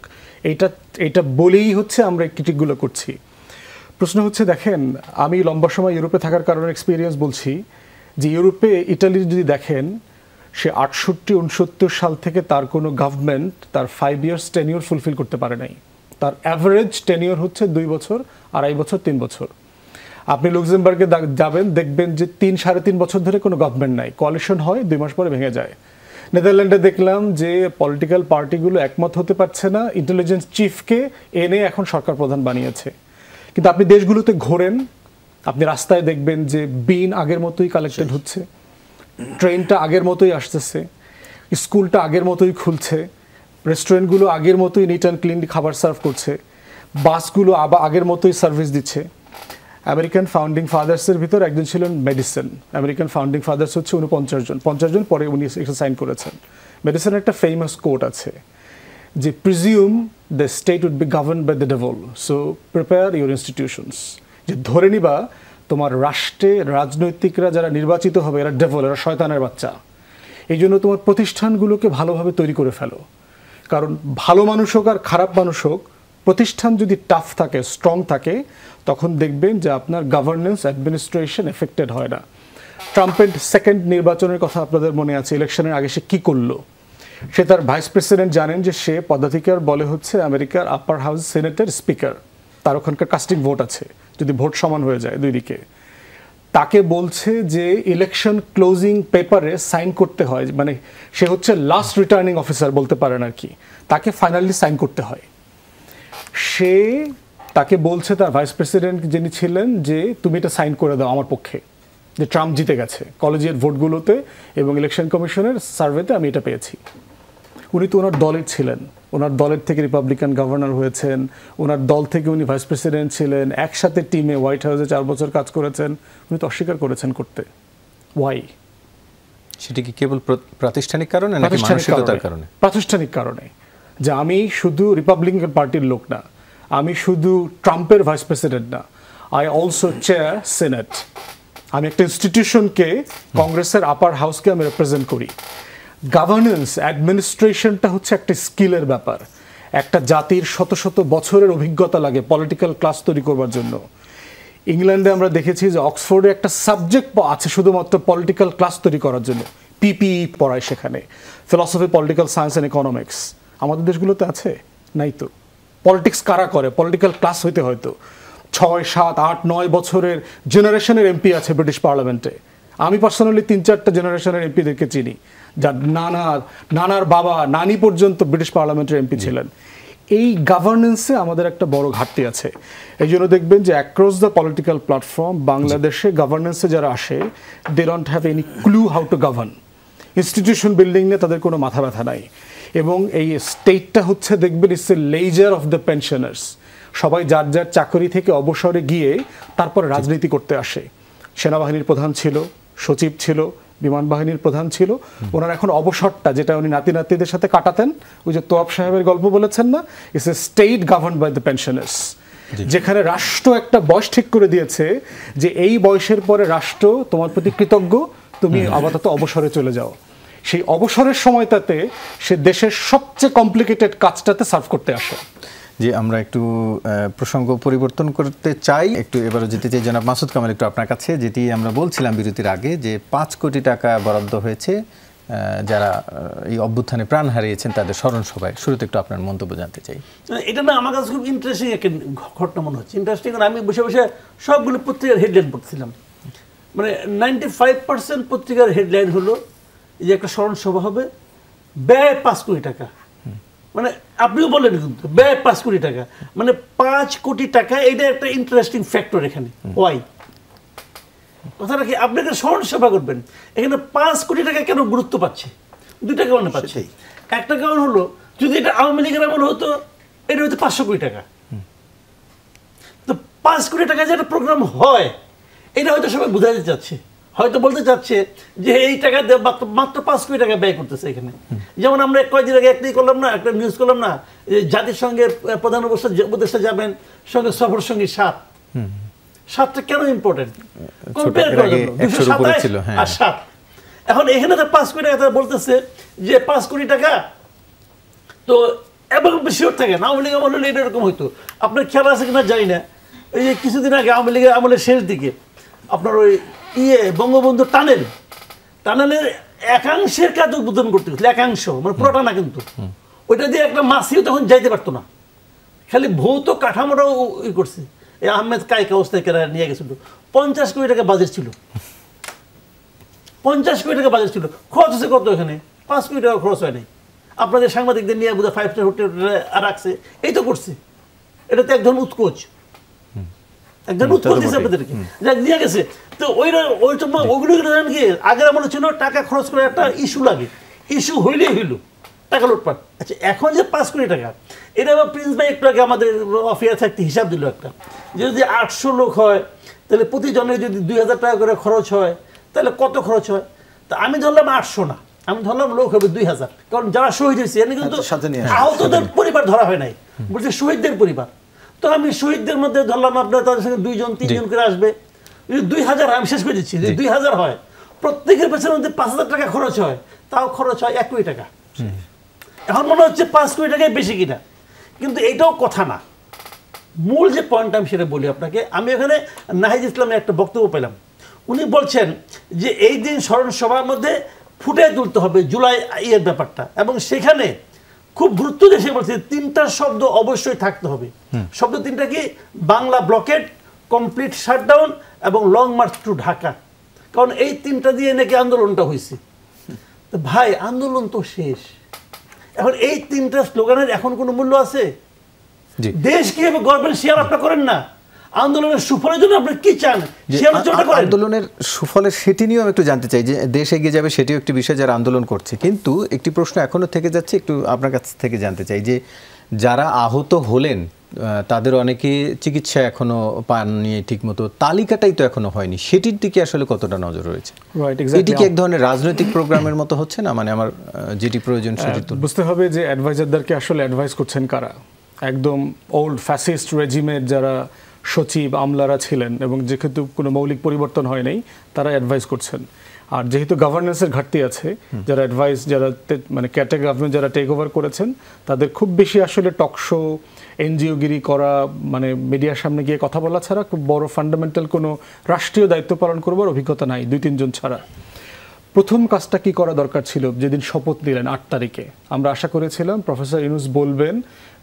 এইটা বলেই হচ্ছে আমরা এই ক্রিটিকগুলো করছি। প্রশ্ন হচ্ছে, দেখেন আমি লম্বা সময় ইউরোপে থাকার কারণে এক্সপিরিয়েন্স বলছি যে ইউরোপে ইটালির যদি দেখেন, সে 68-69 সাল থেকে তার কোনো গভর্নমেন্ট তার 5 ইয়ার্স টেনিওর ফুলফিল করতে পারে নাই। তার অ্যাভারেজ টেনিওর হচ্ছে 2 বছর, 2.5 বছর, 3 বছর। আপনি লুক্সেমবার্গে যাবেন, দেখবেন যে 3-3.5 বছর ধরে কোনো গভর্নমেন্ট নাই, কোয়ালিশন হয় 2 মাস পরে ভেঙে যায়। নেদারল্যান্ডে দেখলাম যে পলিটিক্যাল পার্টিগুলো একমত হতে পারছে না, ইন্টেলিজেন্স চিফকে এনে এখন সরকার প্রধান বানিয়েছে। কিন্তু আপনি দেশগুলোতে ঘোরেন, আপনি রাস্তায় দেখবেন যে বিন আগের মতোই কালেক্টেড হচ্ছে, ট্রেনটা আগের মতোই আসতেছে, স্কুলটা আগের মতোই খুলছে, রেস্টুরেন্টগুলো আগের মতোই নিট অ্যান্ড ক্লিন খাবার সার্ভ করছে, বাসগুলো আবার আগের মতোই সার্ভিস দিচ্ছে। আমেরিকান ফাউন্ডিং ফাদার্সের ভিতর একজন ছিলেন মেডিসন। আমেরিকান ফাউন্ডিং ফাদার্স হচ্ছে 49 জন, পরে উনি একটা সাইন করেছেন। মেডিসনের একটা ফেমাস কোট আছে যে presume the state would be governed by the devil, so prepare your institutions. যে ধরে নিবা তোমার রাষ্ট্রে রাজনৈতিকরা যারা নির্বাচিত হবে এরা ডেভল, এরা শয়তানের বাচ্চা, এই জন্য তোমার প্রতিষ্ঠানগুলোকে ভালোভাবে তৈরি করে ফেলো। কারণ ভালো মানুষ হোক আর খারাপ মানুষ হোক, প্রতিষ্ঠান যদি টাফ থাকে, স্ট্রং থাকে, তখন দেখবেন যে আপনার গভর্নেন্স অ্যাডমিনিস্ট্রেশন এফেক্টেড হয় না। ট্রাম্পের সেকেন্ড নির্বাচনের কথা আপনাদের মনে আছে, ইলেকশনের আগে সে কী করলো? সে তার ভাইস প্রেসিডেন্ট, জানেন যে সে পদাধিকার বলে হচ্ছে আমেরিকার আপার হাউস সেনেটের স্পিকার, তার ওখানকার কাস্টিং ভোট আছে, যদি ভোট সমান হয়ে যায় দুই দিকে, তাকে বলছে যে ইলেকশন ক্লোজিং পেপারে সাইন করতে হয়, মানে সে হচ্ছে লাস্ট রিটার্নিং অফিসার বলতে পারেন আর কি, তাকে ফাইনালি সাইন করতে হয়। সে তাকে বলছে তার ভাইস প্রেসিডেন্ট যিনি ছিলেন যে তুমি এটা সাইন করে দাও আমার পক্ষে, যে ট্রাম্প জিতে গেছে কলেজিয়েট ভোটগুলোতে এবং ইলেকশন কমিশনের সার্ভেতে আমি এটা পেয়েছি। উনি তো ওনার দলের ছিলেন, ওনার দলের থেকে রিপাবলিকান গভর্নর হয়েছেন, ওনার দল থেকে উনি ভাইস প্রেসিডেন্ট ছিলেন, একসাথে টিমে হোয়াইট হাউসে 4 বছর কাজ করেছেন, উনি তো অস্বীকার করেছেন করতে। ওয়াই? সেটা কি কেবল প্রাতিষ্ঠানিক কারণে নাকি মানসিকতার কারণে? প্রাতিষ্ঠানিক কারণে, যে আমি শুধু রিপাবলিকান পার্টির লোক না, আমি শুধু ট্রাম্পের ভাইস প্রেসিডেন্ট না, আই অলসো চেয়ার সেনেট। আমি একটা ইনস্টিটিউশনকে, কংগ্রেসের আপার হাউসকে আমি রিপ্রেজেন্ট করি। গভর্নেন্স অ্যাডমিনিস্ট্রেশনটা হচ্ছে একটা স্কিলের ব্যাপার। একটা জাতির শত শত বছরের অভিজ্ঞতা লাগে পলিটিক্যাল ক্লাস তৈরি করবার জন্য। ইংল্যান্ডে আমরা দেখেছি যে অক্সফোর্ডে একটা সাবজেক্ট আছে শুধুমাত্র পলিটিক্যাল ক্লাস তৈরি করার জন্য, পিপিই পড়ায় সেখানে, philosophy, political science and economics. আমাদের দেশগুলোতে আছে? নাই তো। পলিটিক্স কারা করে? পলিটিক্যাল ক্লাস হইতে হয়তো 6, 7, 8, 9 বছরের জেনারেশনের এমপি আছে ব্রিটিশ পার্লামেন্টে। আমি পার্সোনালি 3-4টা জেনারেশনের এমপিদেরকে চিনি, যার নানার বাবা, নানি পর্যন্ত ব্রিটিশ পার্লামেন্টের এমপি ছিলেন। এই গভর্নেন্সে আমাদের একটা বড় ঘাটতি আছে। এই জন্য দেখবেন যে অ্যাক্রস দ্য পলিটিক্যাল প্ল্যাটফর্ম বাংলাদেশে গভর্নেন্সে যারা আসে, they don't have any clue how to govern. Institution building নিয়ে তাদের কোনো মাথা ব্যথা নাই। এবং এই স্টেটটা হচ্ছে দেখবেন it's a ledger of the pensioners. সবাই যার যার চাকরি থেকে অবসরে গিয়ে তারপর রাজনীতি করতে আসে। সেনাবাহিনীর প্রধান ছিল, সচিব ছিল, বিমান বাহিনীর প্রধান ছিল, ওনার এখন অবসরটা যেটা উনি নাতি নাতিদের সাথে কাটাতেন, ওই যে তোয়াব সাহেবের গল্প বলেছেন না, it's a state governed by the pensioners, যেখানে রাষ্ট্র একটা বয়স ঠিক করে দিয়েছে যে এই বয়সের পরে রাষ্ট্র তোমার প্রতি কৃতজ্ঞ, তুমি আপাতত অবসরে চলে যাও। সেই অবসরের সময়টাতে সে দেশের সবচেয়ে কমপ্লিকেটেড কাজটাতে সার্ভ করতে আসে। যে আমরা একটু প্রসঙ্গ পরিবর্তন করতে চাই, একটু এবারও যেতে চাই জনাব মাসুদ কামাল একটু আপনার কাছে, যেটি আমরা বলছিলাম বিরতির আগে যে 5 কোটি টাকা বরাদ্দ হয়েছে যারা এই অভ্যুত্থানে প্রাণ হারিয়েছেন তাদের স্মরণ সভায়। শুরুতে একটু আপনার মন্তব্য জানতে চাই। এটা না আমার কাছে খুব ইন্টারেস্টিং একটা ঘটনা মনে হচ্ছে। ইন্টারেস্টিং, আমি বসে বসে সবগুলো পত্রিকার হেডলাইন পড়ছিলাম। মানে 95% পত্রিকার হেডলাইন হলো যে একটা স্মরণ সভা হবে, ব্যয় 5 কোটি টাকা। মানে আপনিও বললেন কিন্তু ব্যয় 5 কোটি টাকা, মানে 5 কোটি টাকা, এটা একটা ইন্টারেস্টিং ফ্যাক্টর এখানে। ওয়াই কথাটা কি, আপনি একটা স্মরণ সভা করবেন, এখানে 5 কোটি টাকা কেন গুরুত্ব পাচ্ছে? 2টা কারণে পাচ্ছে। একটা কারণ হলো যদি এটা আওয়ামী লীগের আমল হতো, এটা হতো 500 কোটি টাকা। তো 5 কোটি টাকা যে একটা প্রোগ্রাম হয়, এটা হয়তো সবাই বোঝাতে চাচ্ছে, হয়তো বলতে চাচ্ছে যে এই টাকা মাত্র 5 কোটি টাকা ব্যয় করতেছে এখানে। যেমন আমরা কয়েকদিন আগে একটাই করলাম না, একটা নিউজ করলাম না, যে জাতিসংঘের প্রধান উপদেষ্টা যাবেন, সঙ্গে সফর সঙ্গী 7টা কেন ইম্পর্টেন্ট? কম্পেয়ার করার জন্য 227 আর 7। এখন এখানে তো 5 কোটি টাকা তারা বলতেছে যে 5 কোটি টাকা, তো এবং শিওর থাকে না আওয়ামী লীগ আমল হলে এরকম হইতো। আপনার খেয়াল আছে কিনা জানি না, এই যে কিছুদিন আগে আওয়ামী লীগের আমলের শেষ দিকে আপনার ওই বঙ্গবন্ধু টানেলের একাংশের কাজ উদ্বোধন করতে গেছিল, একাংশ, মানে পুরোটা না কিন্তু। ওইটা দিয়ে একটা মাসিও তখন যাইতে পারতো না, খালি ভৌত কাঠামোটাও ই করছে। এই আহমেদ কায়কা অবস্থায় কেরা নিয়ে গেছিল। 50 কোটি টাকা বাজেট ছিল, 50 কোটি টাকা বাজেট ছিল। খরচ হচ্ছে কত? এখানে 5 কোটি টাকা খরচ হয় নাই। আপনাদের সাংবাদিকদের নিয়ে বোধহয় 5 স্টার হোটেল রাখছে, এই তো করছে। এটা তো একজন উৎকোচ, একজন উৎকোচ দিয়েছে আপনাদেরকে, যা নিয়ে গেছে। তো ওইগুলো জানেন কি, আগের আমলে ছিল টাকা খরচ করে একটা ইস্যু লাগে, ইস্যু হইলেই হইল টাকা লুটপাট। আচ্ছা, এখন যে 5 কোটি টাকা, এটা আবার প্রিন্স ভাই একটু আগে আমাদের অফিয়ার থাকতে হিসাব দিল একটা, যে যদি 800 লোক হয় তাহলে প্রতিজনের যদি 2000 টাকা করে খরচ হয়, তাহলে কত খরচ হয়? তা আমি ধরলাম 800 না, আমি ধরলাম লোক হবে 2000, কারণ যারা শহীদ হয়েছে এনে কিন্তু আহতদের পরিবার ধরা হয় নাই, বলছে শহীদদের পরিবার। তো আমি শহীদদের মধ্যে ধরলাম আপনার তাদের সঙ্গে 2-3 করে আসবে, যদি 2000, আমি শেষ করে দিচ্ছি, যদি 2000 হয়, প্রত্যেকের পেছনে যদি 5000 টাকা খরচ হয়, তাও খরচ হয় 1 কোটি টাকা। এখন মনে হচ্ছে 5 কোটি টাকায় বেশি কিনা, কিন্তু এটাও কথা না। মূল যে পয়েন্ট আমি সেটা বলি আপনাকে। আমি এখানে নাহিদ ইসলামের একটা বক্তব্য পেলাম, উনি বলছেন যে এই দিন স্মরণ সভার মধ্যে ফুটে তুলতে হবে জুলাই ইয়ের ব্যাপারটা, এবং সেখানে খুব গুরুত্ব দিয়ে সে বলছে 3টা শব্দ অবশ্যই থাকতে হবে। শব্দ 3টা কি? বাংলা ব্লকেড, কমপ্লিট শাটডাউন এবং লং মার্চ টু ঢাকা। কারণ এই 3টা দিয়ে নাকি আন্দোলনটা হয়েছে। তো ভাই, আন্দোলন তো শেষ, এখন এই 3টা স্লোগানের এখন কোনো মূল্য আছে? দেশ কিভাবে গড়বেন সে আলাপটা করেন না, আন্দোলনের সুফলের জন্য আপনি কি চান সে আলোচনা করেন। আন্দোলনের সুফলের সেটি নিয়েও একটু জানতে চাই, যে দেশ এগিয়ে যাবে সেটিও একটি বিষয় যারা আন্দোলন করছে, কিন্তু একটি প্রশ্ন এখনো থেকে যাচ্ছে, একটু আপনার কাছ থেকে জানতে চাই যে যারা আহত হলেন তাদের অনেকে চিকিৎসা এখনো পাননি ঠিকমতো, তালিকাটাই তো এখনো হয়নি, সেটির দিকে আসলে কতটা নজর রয়েছে? এটি কি এক ধরনের রাজনৈতিক প্রোগ্রামের মতো হচ্ছে না? মানে আমার যেটি প্রয়োজন সেটি তো বুঝতে হবে যে অ্যাডভাইজারদেরকে আসলে অ্যাডভাইস করছেন কারা। একদম ওল্ড ফ্যাসিস্ট রেজিমের যারা সচিব আমলারা ছিলেন এবং যেহেতু কোনো মৌলিক পরিবর্তন হয় নাই, তারা অ্যাডভাইস করছেন। আর যেহেতু গভর্নেন্সের ঘাটতি আছে, যারা অ্যাডভাইস, যারা মানে ক্যাটাগরি গভর্নমেন্ট যারা টেক ওভার করেছেন, তাদের খুব বেশি আসলে টকশো, এনজিওগিরি করা, মানে মিডিয়ার সামনে গিয়ে কথা বলা ছাড়া খুব বড় ফান্ডামেন্টাল কোনো রাষ্ট্রীয় দায়িত্ব পালন করবার অভিজ্ঞতা নাই 2-3 জন ছাড়া। প্রথম কাজটা কি করা দরকার ছিল? যেদিন শপথ নিলেন 8 তারিখে, আমরা আশা করেছিলাম প্রফেসর ইউনূস বলবেন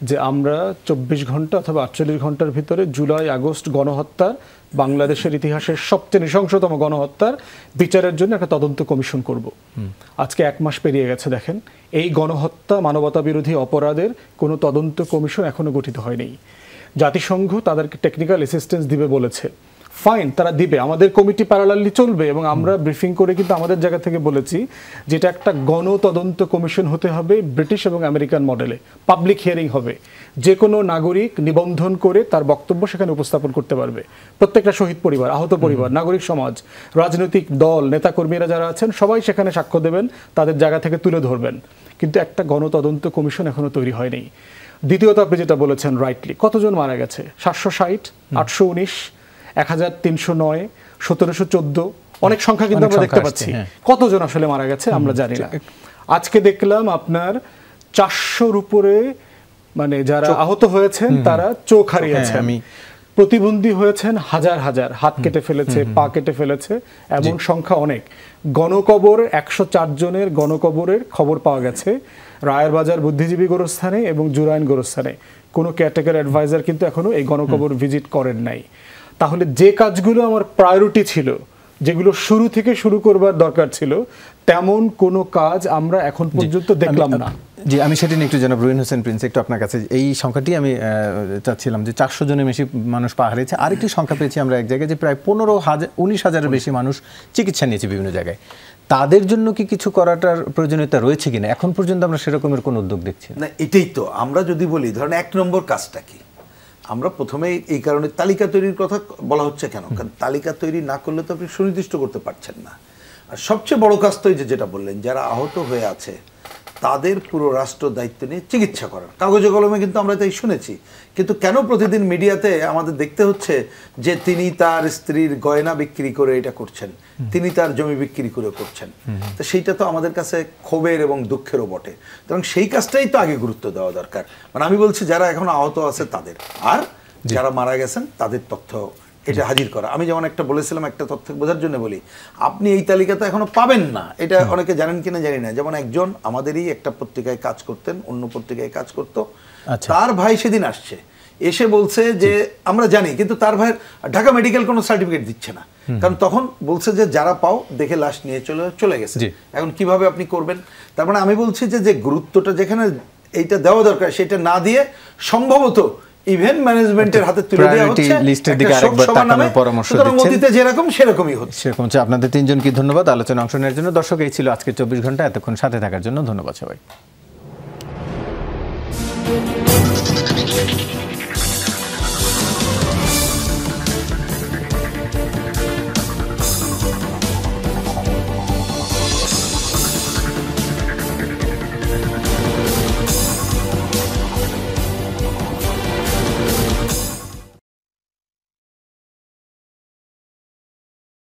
যে আমরা 24 ঘন্টা অথবা 48 ঘন্টার ভিতরে জুলাই আগস্ট গণহত্যার, বাংলাদেশের ইতিহাসের সবচেয়ে নৃশংসতম গণহত্যার বিচারের জন্য একটা তদন্ত কমিশন করব। আজকে 1 মাস পেরিয়ে গেছে, দেখেন এই গণহত্যা, মানবতা বিরোধী অপরাধের কোনো তদন্ত কমিশন এখনো গঠিত হয়নি। জাতিসংঘ তাদেরকে টেকনিক্যাল অ্যাসিস্ট্যান্স দিবে বলেছে, ফাইন, তারা দিবে, আমাদের কমিটি প্যারালালি চলবে। এবং আমরা ব্রিফিং করে কিন্তু আমাদের জায়গা থেকে বলেছি যেটা একটা গণতদন্ত কমিশন হতে হবে ব্রিটিশ এবং আমেরিকান মডেলে, পাবলিক হিয়ারিং হবে, যে কোনো নাগরিক নিবন্ধন করে তার বক্তব্য সেখানে উপস্থাপন করতে পারবে। প্রত্যেকটা শহীদ পরিবার, আহত পরিবার, নাগরিক সমাজ, রাজনৈতিক দল, নেতাকর্মীরা যারা আছেন সবাই সেখানে সাক্ষ্য দেবেন, তাদের জায়গা থেকে তুলে ধরবেন। কিন্তু একটা গণতদন্ত কমিশন এখনো তৈরি হয়নি। দ্বিতীয়ত আপনি যেটা বলেছেন রাইটলি, কতজন মারা গেছে? 760, 819, 1309, 1714, অনেক সংখ্যা কিন্তু আমরা দেখতে পাচ্ছি। কতজন আসলে মারা গেছে আমরা জানি না। আজকে দেখলাম আপনার 400-র উপরে মানে যারা আহত হয়েছেন তারা চোখ হারিয়েছেন, প্রতিবন্ধী হয়েছেন হাজার হাজার, হাত কেটে ফেলেছে, পা কেটে ফেলেছে, এমন সংখ্যা অনেক। গণকবর 104 জনের গণকবরের খবর পাওয়া গেছে রায়ের বাজার বুদ্ধিজীবী গোরস্থানে এবং জুরাইন গোরস্থানে। কোনো কেয়ারটেকার অ্যাডভাইজার কিন্তু এখনো এই গণকবর ভিজিট করেন নাই। তাহলে যে কাজগুলো আমার প্রায়োরিটি ছিল, যেগুলো শুরু থেকে শুরু করবার দরকার ছিল, তেমন কোনো কাজ আমরা এখন পর্যন্ত দেখলাম না। জি, আমি সেটা নিয়ে একটু জনাব রুহিন হোসেন প্রিন্স, একটু আপনার কাছে এই সংখ্যাটি আমি চাচ্ছিলাম যে 400 জনের বেশি মানুষ পা হারিয়েছে। আরেকটি সংখ্যা পেয়েছি আমরা এক জায়গায় যে প্রায় 19,000-এর বেশি মানুষ চিকিৎসা নিয়েছে বিভিন্ন জায়গায়। তাদের জন্য কি কিছু করাটার প্রয়োজনীয়তা রয়েছে কিনা? এখন পর্যন্ত আমরা সেরকমের কোনো উদ্যোগ দেখছি না। এটাই তো আমরা যদি বলি, ধরেন 1 নম্বর কাজটা কি, আমরা প্রথমে এই কারণে তালিকা তৈরির কথা বলা হচ্ছে কেন, কারণ তালিকা তৈরি না করলে তো আপনি সুনির্দিষ্ট করতে পারছেন না। আর সবচেয়ে বড় কাজ তো যেটা বললেন, যারা আহত হয়ে আছে তাদের পুরো রাষ্ট্র দায়িত্ব নিয়ে চিকিৎসা করার। কাগজে কলমে কিন্তু আমরা তাই শুনেছি, কিন্তু কেন প্রতিদিন মিডিয়াতে আমাদের দেখতে হচ্ছে যে তিনি তার স্ত্রীর গয়না বিক্রি করে এটা করছেন, তিনি তার জমি বিক্রি করে করছেন? তো সেইটা তো আমাদের কাছে ক্ষোভের এবং দুঃখেরও বটে। এবং সেই কাজটাই তো আগে গুরুত্ব দেওয়া দরকার। মানে আমি বলছি যারা এখন আহত আছে তাদের, আর যারা মারা গেছেন তাদের তথ্য এটা হাজির করা। আমি যেমন একটা বলেছিলাম, একটা তথ্য বোঝার জন্য বলি, আপনি এই তালিকাতে এখনো পাবেন না, এটা অনেকে জানেন কিনা জানি না। যেমন একজন আমাদেরই একটা পত্রিকায় কাজ করতেন, অন্য পত্রিকায় কাজ করতো, তার ভাই সেদিন আসছে, এসে বলছে যে আমরা জানি, কিন্তু তার ভাইয়ের ঢাকা মেডিকেল কোনো সার্টিফিকেট দিচ্ছে না, কারণ তখন বলছে যে যারা পাও দেখে লাশ নিয়ে চলে গেছে। এখন কিভাবে আপনি করবেন? তার মানে আমি বলছি যে গুরুত্বটা যেখানে এইটা দেওয়া দরকার সেটা না দিয়ে সম্ভবত ইভেন্ট ম্যানেজমেন্টের হাতে তুলে দেওয়া হচ্ছে, লিস্টের দিকে আরেকবার তাকানোর পরামর্শ দিচ্ছেন। অতীতে যেরকম সেরকমই হচ্ছে। সেরকম হচ্ছে। আপনাদের তিনজনকে ধন্যবাদ আলোচনায় অংশ নেওয়ার জন্য। দর্শক, এই ছিল আজকের 24 ঘন্টা। এতক্ষণ সাথে থাকার জন্য ধন্যবাদ সবাই।